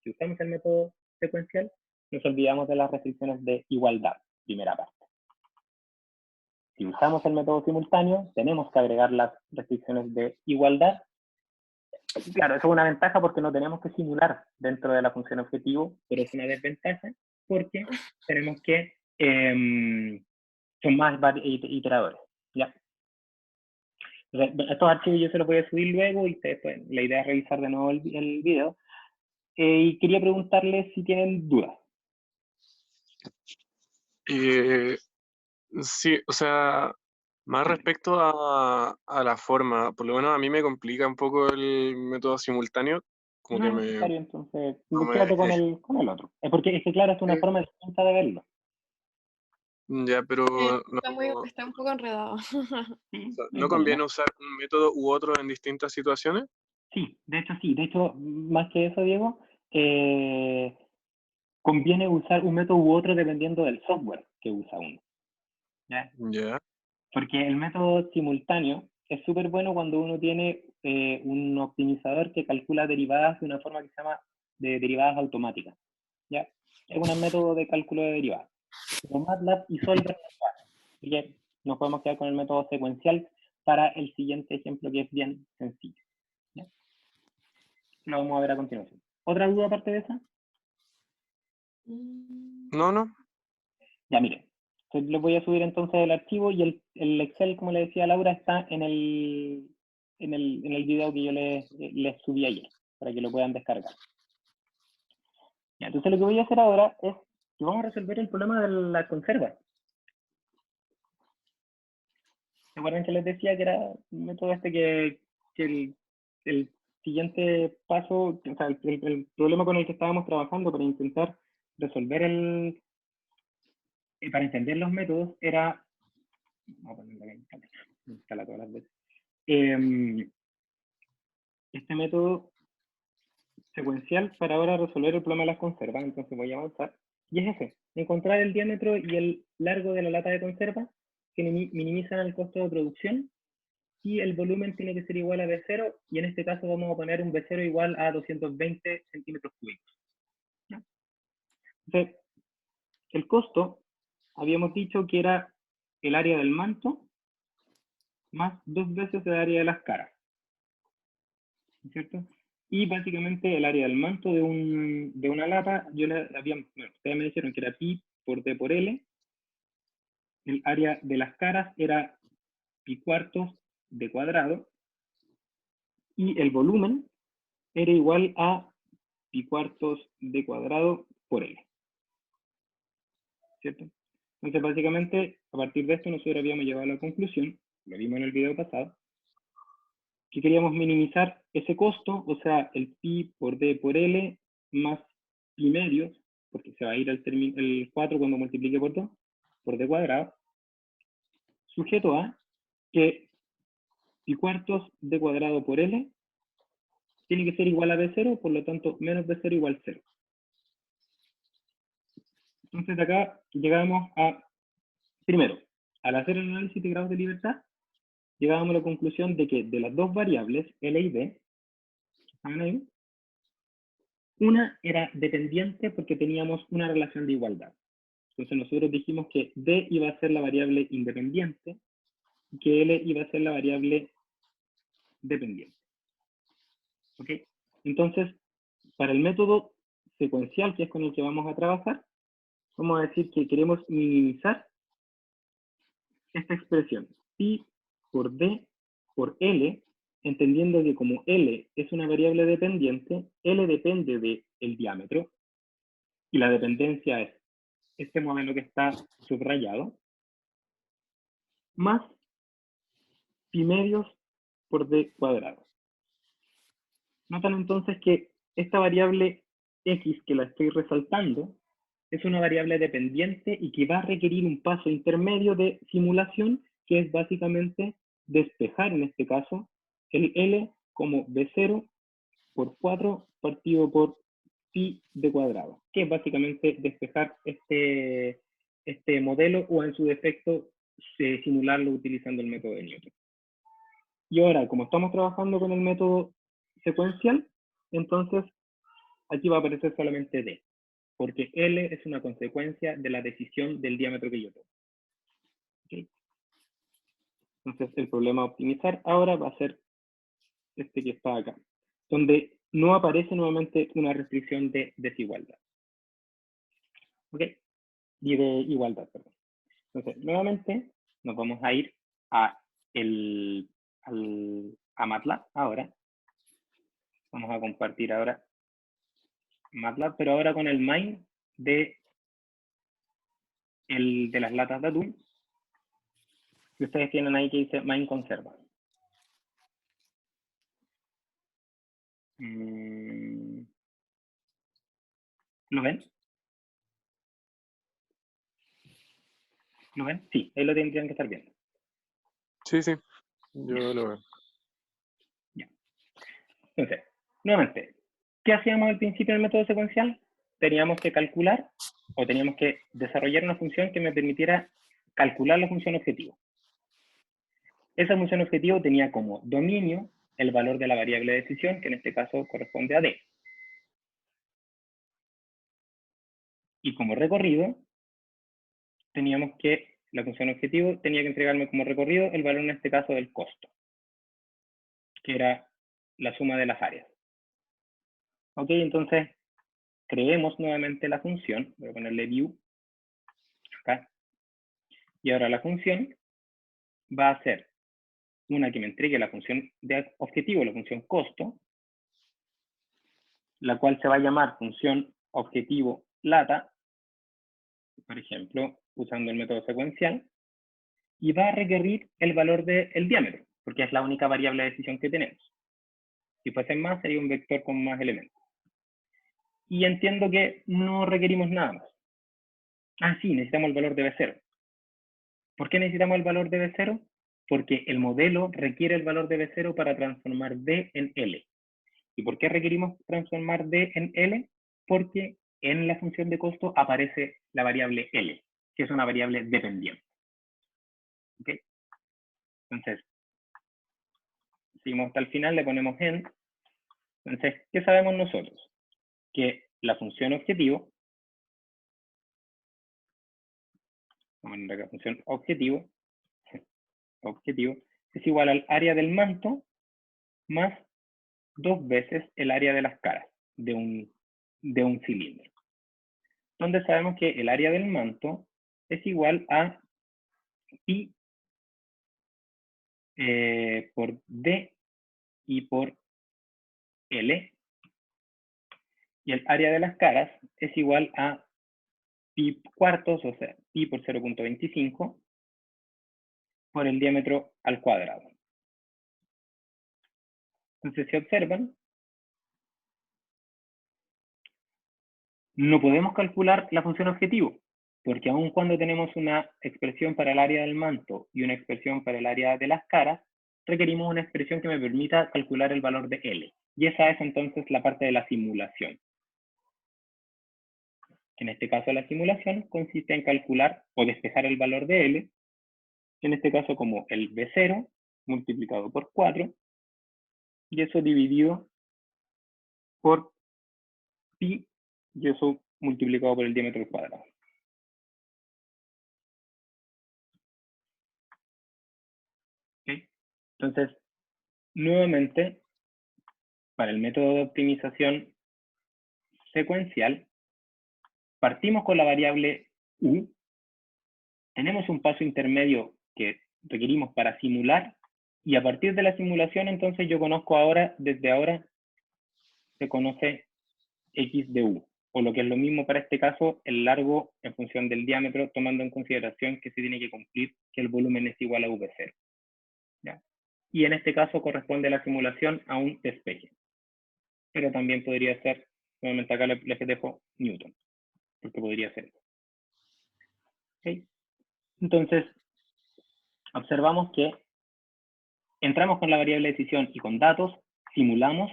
si usamos el método secuencial, nos olvidamos de las restricciones de igualdad, primera parte. Si usamos el método simultáneo, tenemos que agregar las restricciones de igualdad. Claro, eso es una ventaja porque no tenemos que simular dentro de la función objetivo, pero es una desventaja porque tenemos que son más iteradores. ¿Ya? Entonces, estos archivos yo se los voy a subir luego y ustedes pueden, la idea es revisar de nuevo el video. Y quería preguntarles si tienen dudas. Sí, o sea, más respecto a la forma, por lo menos a mí me complica un poco el método simultáneo, como No que es necesario, entonces, no me, quédate con el otro. Es porque, claro, es una forma distinta de verlo. Ya, pero Está un poco enredado. Sí, no hay ¿no conviene problema. usar un método u otro en distintas situaciones? Sí, de hecho sí. De hecho, más que eso, Diego, conviene usar un método u otro dependiendo del software que usa uno. ¿Ya? Ya, Porque el método simultáneo es súper bueno cuando uno tiene un optimizador que calcula derivadas de una forma que se llama de derivadas automáticas. ¿Ya? Es un método de cálculo de derivadas. Pero MATLAB y Solver no lo hacen. Así que nos podemos quedar con el método secuencial para el siguiente ejemplo que es bien sencillo. ¿Ya? Lo vamos a ver a continuación. ¿Otra duda aparte de esa? no. Ya, mire. Les voy a subir entonces el archivo y el Excel, como le decía Laura, está en el video que yo les subí ayer, para que lo puedan descargar. Ya, entonces lo que voy a hacer ahora es que vamos a resolver el problema de la conserva. ¿Se acuerdan que les decía que era un método este que el siguiente paso, o sea, el problema con el que estábamos trabajando para intentar resolver para entender los métodos era, vamos a ponerlo acá, instala todas las veces. Este método secuencial para ahora resolver el problema de las conservas, entonces voy a avanzar. Y es ese, encontrar el diámetro y el largo de la lata de conserva que minimizan el costo de producción y el volumen tiene que ser igual a B0 y en este caso vamos a poner un B0 igual a 220 centímetros cúbicos. ¿Ya? Entonces, el costo, habíamos dicho que era el área del manto más 2 veces el área de las caras, ¿cierto? Y básicamente el área del manto de una lata, ustedes me dijeron que era pi por d por l, el área de las caras era pi cuartos d cuadrado, y el volumen era igual a pi cuartos d cuadrado por l, ¿cierto? Entonces básicamente, a partir de esto nosotros habíamos llegado a la conclusión, lo vimos en el video pasado, que queríamos minimizar ese costo, o sea, el pi por d por l más pi medios, porque se va a ir el 4 cuando multiplique por 2, por d cuadrado, sujeto a que pi cuartos d cuadrado por l tiene que ser igual a b0, por lo tanto, menos b0 igual 0. Entonces, acá llegamos a, primero, al hacer el análisis de grados de libertad, llegábamos a la conclusión de que de las dos variables, L y D, que estaban ahí, una era dependiente porque teníamos una relación de igualdad. Entonces nosotros dijimos que D iba a ser la variable independiente y que L iba a ser la variable dependiente. ¿Ok? Entonces, para el método secuencial, que es con el que vamos a trabajar, vamos a decir que queremos minimizar esta expresión, pi por d por l, entendiendo que como l es una variable dependiente, l depende del diámetro, y la dependencia es este modelo que está subrayado, más pi medios por d cuadrado. Notan entonces que esta variable x que la estoy resaltando es una variable dependiente y que va a requerir un paso intermedio de simulación, que es básicamente despejar en este caso el L como B0 por 4 partido por pi de cuadrado, que es básicamente despejar este modelo o en su defecto simularlo utilizando el método de Newton. Y ahora, como estamos trabajando con el método secuencial, entonces aquí va a aparecer solamente D, porque L es una consecuencia de la decisión del diámetro que yo tengo. ¿Okay? Entonces el problema a optimizar ahora va a ser este que está acá, donde no aparece nuevamente una restricción de desigualdad. ¿Ok? Y de igualdad, perdón. Entonces, nuevamente nos vamos a ir a MATLAB ahora. Vamos a compartir ahora MATLAB, pero ahora con el main de las latas de atún, que ustedes tienen ahí que dice main conserva. ¿Lo ven? ¿Lo ven? Sí, ahí lo tendrían que estar viendo. Sí, sí, yo lo veo. Ya. Entonces, nuevamente, ¿qué hacíamos al principio del método secuencial? Teníamos que calcular o teníamos que desarrollar una función que me permitiera calcular la función objetivo. Esa función objetivo tenía como dominio el valor de la variable de decisión, que en este caso corresponde a D. Y como recorrido, teníamos que la función objetivo tenía que entregarme como recorrido el valor en este caso del costo, que era la suma de las áreas. Ok, entonces creemos nuevamente la función, voy a ponerle view acá, y ahora la función va a ser una que me entregue la función de objetivo, la función costo, la cual se va a llamar función objetivo lata, por ejemplo, usando el método secuencial, y va a requerir el valor del diámetro, porque es la única variable de decisión que tenemos. Si fuesen más, sería un vector con más elementos. Y entiendo que no requerimos nada más. Ah, sí, necesitamos el valor de B0. ¿Por qué necesitamos el valor de B0? Porque el modelo requiere el valor de B0 para transformar D en L. ¿Y por qué requerimos transformar D en L? Porque en la función de costo aparece la variable L, que es una variable dependiente. ¿Ok? Entonces, seguimos hasta el final, le ponemos end. Entonces, ¿qué sabemos nosotros? Que la función objetivo, vamos a poner acá función objetivo, es igual al área del manto más 2 veces el área de las caras de un cilindro. Donde sabemos que el área del manto es igual a pi por D y por L. Y el área de las caras es igual a pi cuartos, o sea, pi por 0.25 por el diámetro al cuadrado. Entonces, si observan, no podemos calcular la función objetivo, porque aun cuando tenemos una expresión para el área del manto y una expresión para el área de las caras, requerimos una expresión que me permita calcular el valor de L. Y esa es entonces la parte de la simulación. En este caso, la simulación consiste en calcular o despejar el valor de L, en este caso como el B0 multiplicado por 4, y eso dividido por pi, y eso multiplicado por el diámetro al cuadrado. ¿Okay? Entonces, nuevamente, para el método de optimización secuencial, partimos con la variable U, tenemos un paso intermedio que requerimos para simular, y a partir de la simulación, entonces yo conozco ahora, desde ahora, se conoce X de U, o lo que es lo mismo para este caso, el largo en función del diámetro, tomando en consideración que se tiene que cumplir que el volumen es igual a V0. ¿Ya? Y en este caso corresponde la simulación a un despeje. Pero también podría ser, nuevamente acá les dejo Newton, porque podría ser. ¿Okay? Entonces, observamos que entramos con la variable de decisión y con datos, simulamos,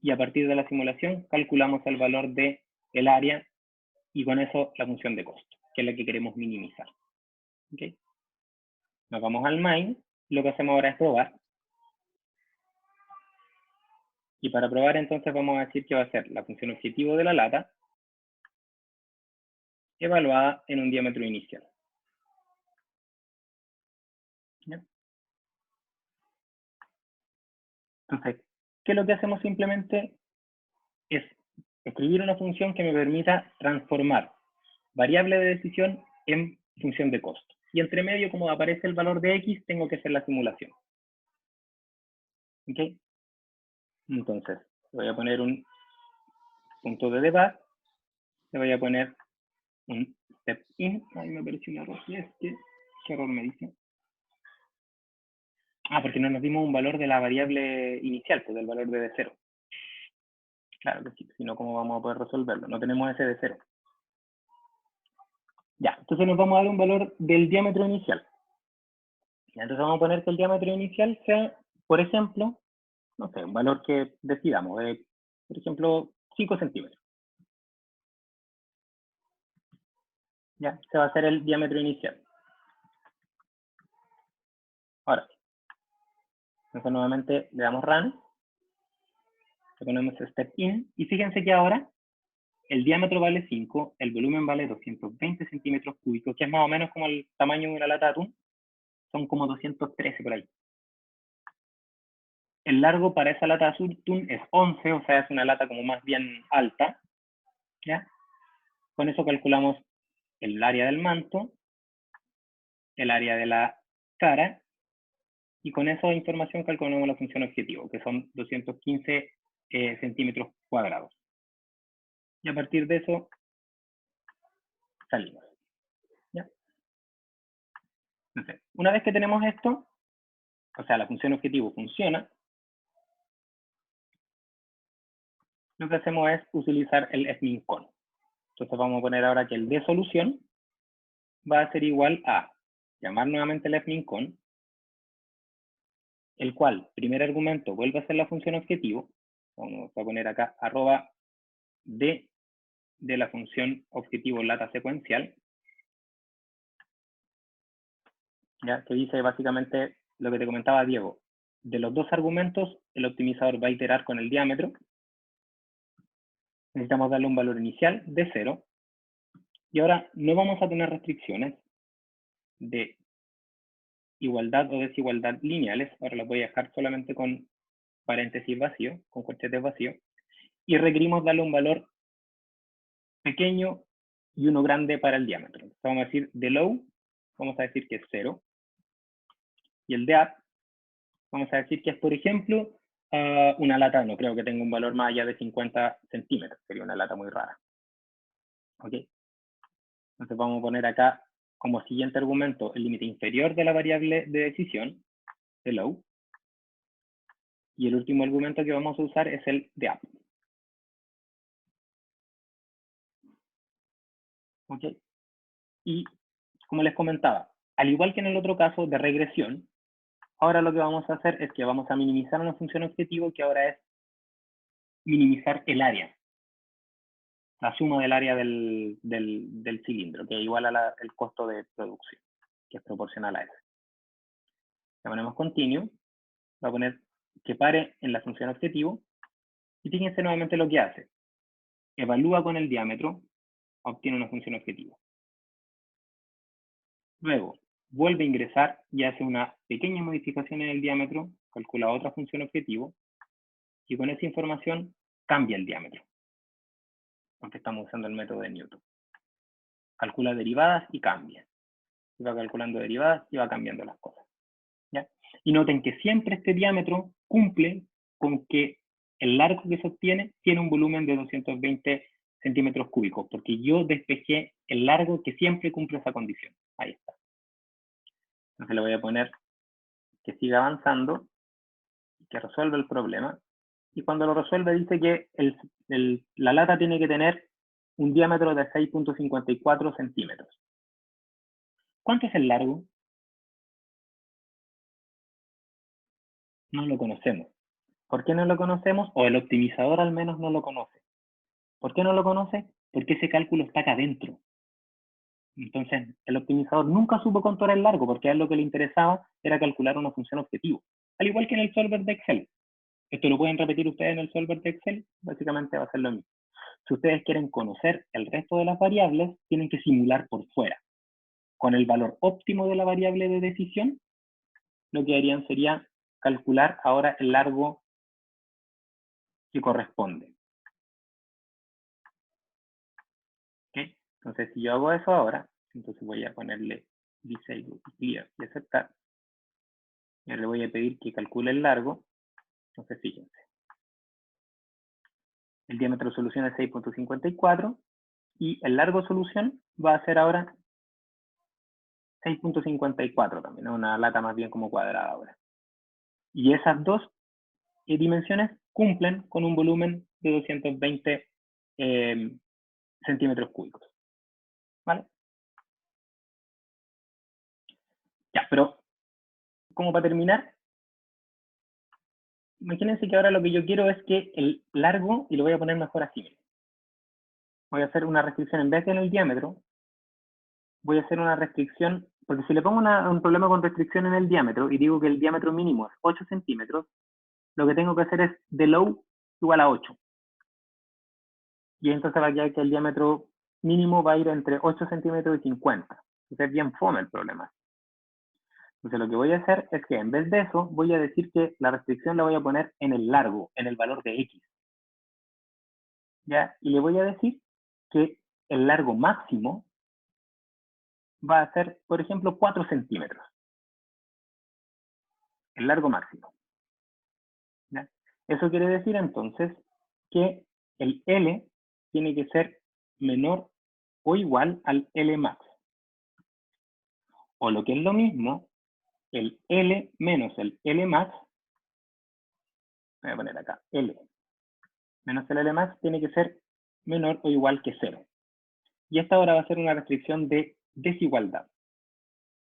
y a partir de la simulación calculamos el valor de el área y con eso la función de costo, que es la que queremos minimizar. ¿Okay? Nos vamos al main, lo que hacemos ahora es probar. Y para probar entonces vamos a decir que va a ser la función objetivo de la lata evaluada en un diámetro inicial. ¿Ya? Entonces, ¿qué es lo que hacemos simplemente? Es escribir una función que me permita transformar variable de decisión en función de costo. Y entre medio, como aparece el valor de X, tengo que hacer la simulación. ¿Ok? Entonces, voy a poner un punto de debug, le voy a poner un step in. Ahí me apareció un error. ¿Qué error me dice? Ah, porque no nos dimos un valor de la variable inicial, pues del valor de D0. Claro que sí, si no, ¿cómo vamos a poder resolverlo? No tenemos ese D0. Ya, entonces nos vamos a dar un valor del diámetro inicial. Ya, entonces vamos a poner que el diámetro inicial sea, por ejemplo, no sé, un valor que decidamos, por ejemplo, 5 centímetros. Ya, se va a hacer el diámetro inicial. Ahora sí. Entonces nuevamente le damos run, le ponemos step in, y fíjense que ahora el diámetro vale 5, el volumen vale 220 centímetros cúbicos, que es más o menos como el tamaño de una lata de atún, son como 213 por ahí. El largo para esa lata de atún es 11, o sea, es una lata como más bien alta, ¿ya? Con eso calculamos el área del manto, el área de la cara, y con esa información calculamos la función objetivo, que son 215 centímetros cuadrados. Y a partir de eso, salimos. ¿Ya? Entonces, una vez que tenemos esto, o sea, la función objetivo funciona, lo que hacemos es utilizar el fmincon. Entonces vamos a poner ahora que el de solución va a ser igual a llamar nuevamente el fmincon, el cual, primer argumento, vuelve a ser la función objetivo. Vamos a poner acá arroba d de la función objetivo lata secuencial, ¿ya? Que dice básicamente lo que te comentaba Diego. De los dos argumentos, el optimizador va a iterar con el diámetro. Necesitamos darle un valor inicial de 0. Y ahora no vamos a tener restricciones de igualdad o desigualdad lineales. Ahora las voy a dejar solamente con paréntesis vacío, con corchetes vacíos. Y requerimos darle un valor pequeño y uno grande para el diámetro. Entonces vamos a decir de low, vamos a decir que es 0. Y el de up, vamos a decir que es, por ejemplo, una lata, no creo que tenga un valor más allá de 50 centímetros. Sería una lata muy rara. ¿Ok? Entonces vamos a poner acá como siguiente argumento el límite inferior de la variable de decisión, de low. Y el último argumento que vamos a usar es el de up. ¿Ok? Y como les comentaba, al igual que en el otro caso de regresión, ahora lo que vamos a hacer es que vamos a minimizar una función objetivo que ahora es minimizar el área. La suma del área del cilindro, que es igual al costo de producción, que es proporcional a eso. Le ponemos continue, va a poner que pare en la función objetivo, y fíjense nuevamente lo que hace. Evalúa con el diámetro, obtiene una función objetivo. Luego, vuelve a ingresar y hace una pequeña modificación en el diámetro, calcula otra función objetivo, y con esa información cambia el diámetro, porque estamos usando el método de Newton. Calcula derivadas y cambia. Y va calculando derivadas y va cambiando las cosas. ¿Ya? Y noten que siempre este diámetro cumple con que el largo que se obtiene tiene un volumen de 220 centímetros cúbicos, porque yo despejé el largo que siempre cumple esa condición. Ahí está. Entonces le voy a poner que siga avanzando, que resuelva el problema, y cuando lo resuelve dice que la lata tiene que tener un diámetro de 6.54 centímetros. ¿Cuánto es el largo? No lo conocemos. ¿Por qué no lo conocemos? O el optimizador al menos no lo conoce. ¿Por qué no lo conoce? Porque ese cálculo está acá adentro. Entonces, el optimizador nunca supo cuánto era el largo, porque a él lo que le interesaba era calcular una función objetivo. Al igual que en el solver de Excel. Esto lo pueden repetir ustedes en el solver de Excel, básicamente va a ser lo mismo. Si ustedes quieren conocer el resto de las variables, tienen que simular por fuera. Con el valor óptimo de la variable de decisión, lo que harían sería calcular ahora el largo que corresponde. ¿Okay? Entonces, si yo hago eso ahora, entonces voy a ponerle disable, clear y aceptar. Y le voy a pedir que calcule el largo. Entonces, fíjense. El diámetro de solución es 6.54 y el largo de solución va a ser ahora 6.54 también, ¿no? Una lata más bien como cuadrada ahora. Y esas dos dimensiones cumplen con un volumen de 220 centímetros cúbicos. ¿Vale? Ya, pero como para terminar, imagínense que ahora lo que yo quiero es que el largo, y lo voy a poner mejor así, miren. Voy a hacer una restricción en vez de en el diámetro, voy a hacer una restricción, porque si le pongo un problema con restricción en el diámetro y digo que el diámetro mínimo es 8 centímetros, lo que tengo que hacer es de low igual a 8. Y entonces va a quedar que el diámetro mínimo va a ir entre 8 centímetros y 50. Entonces es bien fome el problema. Entonces lo que voy a hacer es que en vez de eso, voy a decir que la restricción la voy a poner en el largo, en el valor de X. ¿Ya? Y le voy a decir que el largo máximo va a ser, por ejemplo, 4 centímetros. El largo máximo. ¿Ya? Eso quiere decir entonces que el L tiene que ser menor o igual al L max. O lo que es lo mismo, el L menos el L max, voy a poner acá, L menos el L max tiene que ser menor o igual que 0. Y esta ahora va a ser una restricción de desigualdad,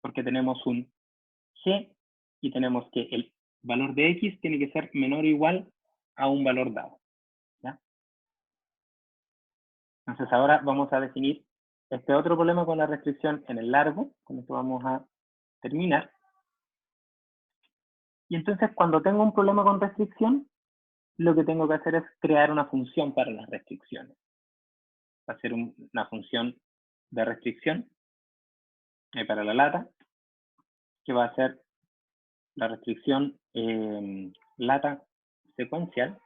porque tenemos un G y tenemos que el valor de X tiene que ser menor o igual a un valor dado. ¿Ya? Entonces ahora vamos a definir este otro problema con la restricción en el largo, con esto vamos a terminar. Y entonces cuando tengo un problema con restricción, lo que tengo que hacer es crear una función para las restricciones. Va a ser una función de restricción para la lata, que va a ser la restricción lata secuencial,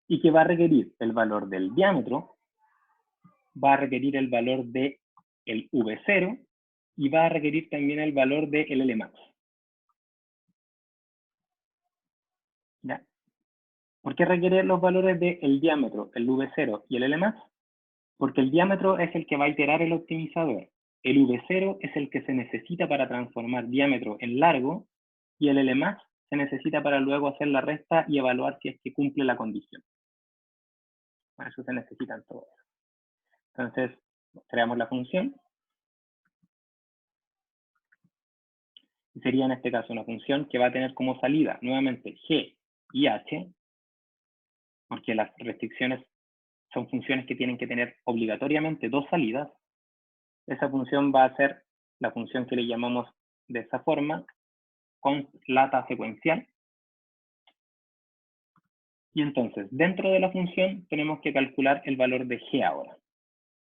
y que va a requerir el valor del diámetro, va a requerir el valor del V0, y va a requerir también el valor del Lmax. ¿Ya? ¿Por qué requiere los valores del diámetro, el V0 y el Lmax? Porque el diámetro es el que va a iterar el optimizador. El V0 es el que se necesita para transformar diámetro en largo, y el Lmax se necesita para luego hacer la resta y evaluar si es que cumple la condición. Para eso se necesitan todos. Entonces, creamos la función. Y sería en este caso una función que va a tener como salida nuevamente G y H, porque las restricciones son funciones que tienen que tener obligatoriamente dos salidas. Esa función va a ser la función que le llamamos de esa forma, const lata secuencial. Y entonces, dentro de la función, tenemos que calcular el valor de G ahora.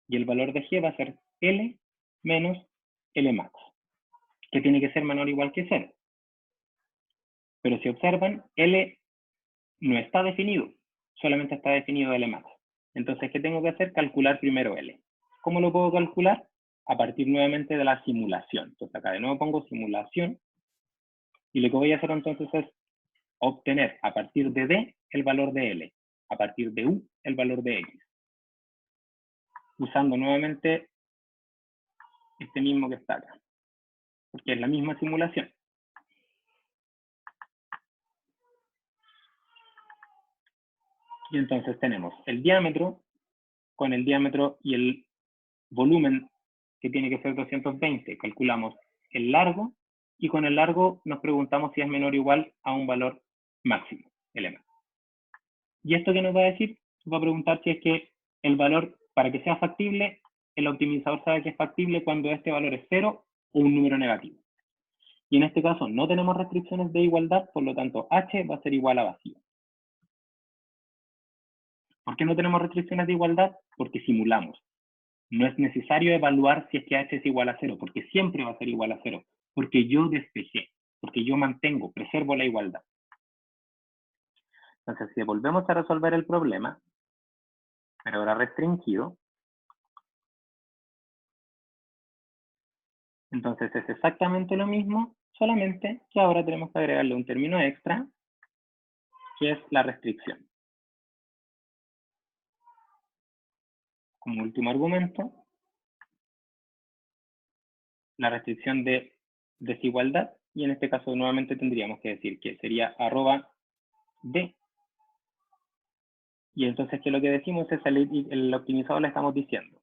Y el valor de G va a ser L menos L max, que tiene que ser menor o igual que 0. Pero si observan, L no está definido, solamente está definido L max. Entonces, ¿qué tengo que hacer? Calcular primero L. ¿Cómo lo puedo calcular? A partir nuevamente de la simulación. Entonces, acá de nuevo pongo simulación. Y lo que voy a hacer entonces es obtener a partir de D el valor de L, a partir de U el valor de X. Usando nuevamente este mismo que está acá, porque es la misma simulación. Y entonces tenemos el diámetro, con el diámetro y el volumen, que tiene que ser 220, calculamos el largo, y con el largo nos preguntamos si es menor o igual a un valor máximo, L. ¿Y esto qué nos va a decir? Nos va a preguntar si es que el valor, para que sea factible, el optimizador sabe que es factible cuando este valor es 0 o un número negativo. Y en este caso no tenemos restricciones de igualdad, por lo tanto H va a ser igual a vacío. ¿Por qué no tenemos restricciones de igualdad? Porque simulamos. No es necesario evaluar si es que H es igual a 0, porque siempre va a ser igual a 0, porque yo despejé, porque yo mantengo, preservo la igualdad. Entonces, si volvemos a resolver el problema, pero ahora restringido, entonces es exactamente lo mismo, solamente que ahora tenemos que agregarle un término extra, que es la restricción. Como último argumento, la restricción de desigualdad, y en este caso nuevamente tendríamos que decir que sería @d. Y entonces que lo que decimos es el optimizador le estamos diciendo,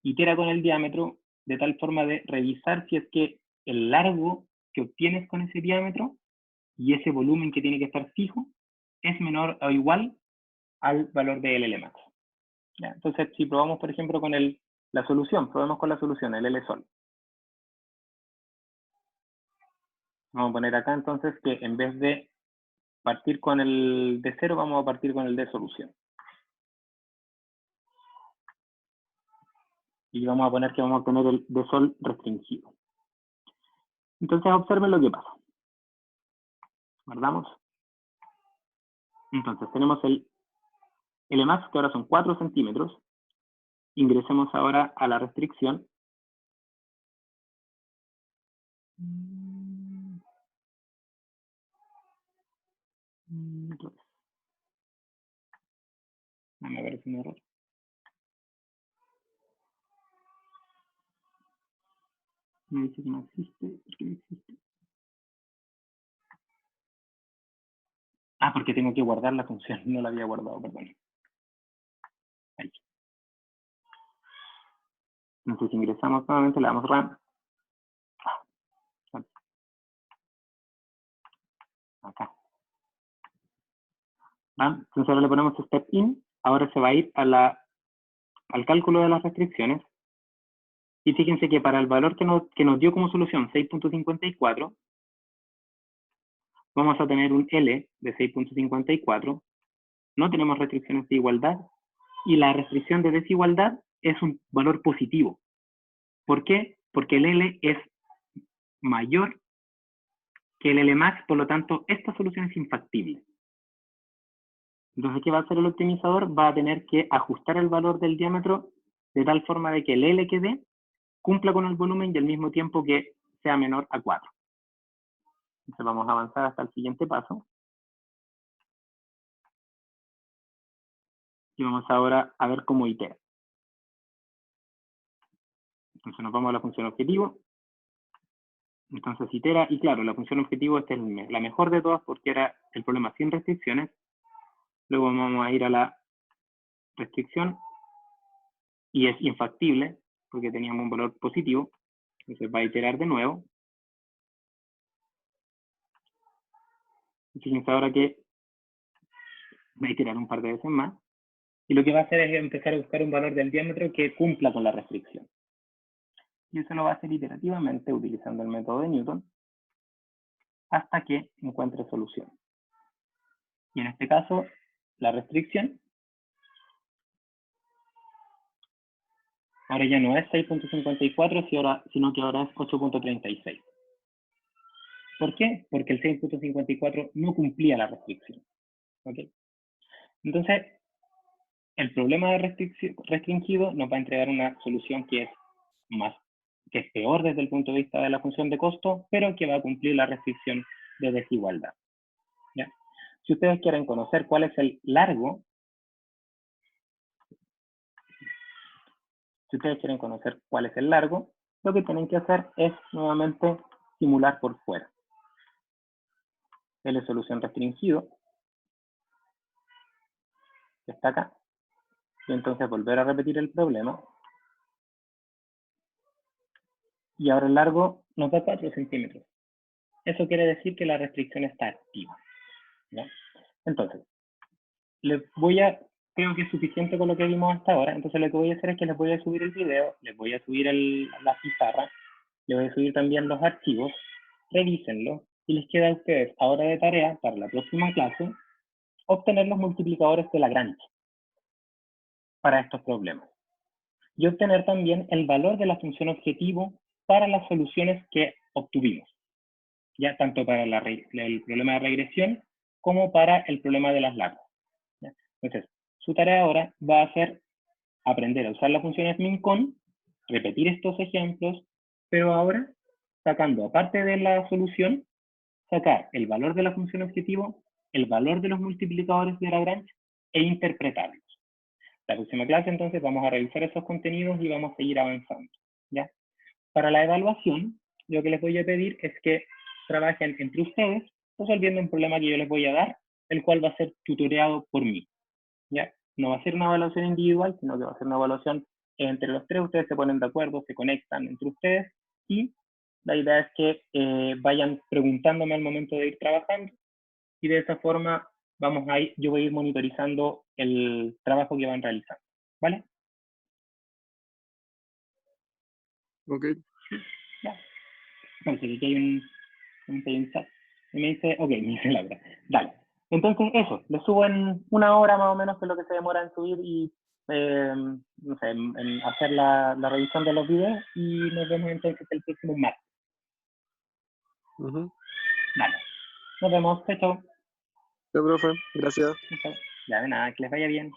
itera con el diámetro de tal forma de revisar si es que el largo que obtienes con ese diámetro y ese volumen que tiene que estar fijo es menor o igual al valor de LLmax. ¿Ya? Entonces, si probamos, por ejemplo, con la solución, probemos con la solución, el L-sol. Vamos a poner acá entonces que en vez de partir con el de cero, vamos a partir con el de solución. Y vamos a poner que vamos a tener el de sol restringido. Entonces observen lo que pasa. Guardamos. Entonces tenemos el Lmax, que ahora son 4 centímetros. Ingresemos ahora a la restricción. Me parece un error. Me dice que no existe. ¿Por qué no existe? Ah, porque tengo que guardar la función. No la había guardado, perdón. Ahí. Entonces ingresamos nuevamente, le damos RAM. Acá. RAM. Entonces ahora le ponemos step in. Ahora se va a ir a al cálculo de las restricciones. Y fíjense que para el valor que nos dio como solución 6.54, vamos a tener un L de 6.54. No tenemos restricciones de igualdad. Y la restricción de desigualdad es un valor positivo. ¿Por qué? Porque el L es mayor que el Lmax, por lo tanto, esta solución es infactible. Entonces, ¿qué va a hacer el optimizador? Va a tener que ajustar el valor del diámetro de tal forma de que el L que dé cumpla con el volumen y al mismo tiempo que sea menor a 4. Entonces vamos a avanzar hasta el siguiente paso. Y vamos ahora a ver cómo itera. Entonces nos vamos a la función objetivo. Entonces itera, y claro, la función objetivo esta es la mejor de todas porque era el problema sin restricciones. Luego vamos a ir a la restricción y es infactible porque teníamos un valor positivo. Entonces va a iterar de nuevo. Y fíjense ahora que va a iterar un par de veces más. Y lo que va a hacer es empezar a buscar un valor del diámetro que cumpla con la restricción. Y eso lo va a hacer iterativamente utilizando el método de Newton hasta que encuentre solución. Y en este caso, la restricción ahora ya no es 6.54, sino que ahora es 8.36. ¿Por qué? Porque el 6.54 no cumplía la restricción. ¿Okay? Entonces, el problema de restringido nos va a entregar una solución que es peor desde el punto de vista de la función de costo, pero que va a cumplir la restricción de desigualdad. ¿Ya? Si ustedes quieren conocer cuál es el largo, lo que tienen que hacer es nuevamente simular por fuera. L solución restringido, que está acá. Y entonces volver a repetir el problema. Y ahora el largo nos da 4 centímetros. Eso quiere decir que la restricción está activa. ¿Ya? Entonces, creo que es suficiente con lo que vimos hasta ahora. Entonces lo que voy a hacer es que les voy a subir el video, les voy a subir la pizarra, les voy a subir también los archivos, revísenlo, y les queda a ustedes ahora de tarea para la próxima clase obtener los multiplicadores de Lagrange para estos problemas. Y obtener también el valor de la función objetivo para las soluciones que obtuvimos. Ya tanto para el problema de regresión como para el problema de las larvas. ¿Ya? Entonces, su tarea ahora va a ser aprender a usar las funciones min-con, repetir estos ejemplos, pero ahora sacando, aparte de la solución, sacar el valor de la función objetivo, el valor de los multiplicadores de Lagrange e interpretarlos. La próxima clase, entonces, vamos a revisar esos contenidos y vamos a seguir avanzando. ¿Ya? Para la evaluación, lo que les voy a pedir es que trabajen entre ustedes resolviendo un problema que yo les voy a dar, el cual va a ser tutoreado por mí. ¿Ya? No va a ser una evaluación individual, sino que va a ser una evaluación entre los tres ustedes se ponen de acuerdo, se conectan entre ustedes y la idea es que vayan preguntándome al momento de ir trabajando y de esa forma yo voy a ir monitorizando el trabajo que van realizando, ¿vale? Ok. Ya. Entonces, aquí hay un chat. Y me dice, ok, me dice Laura, dale. Entonces, eso, lo subo en 1 hora más o menos, que es lo que se demora en subir y, no sé, en hacer la revisión de los videos y nos vemos entonces el próximo martes. Ujú. Dale. Nos vemos, chao, chao. Ya, profe, gracias. Chao. Ya de nada, que les vaya bien.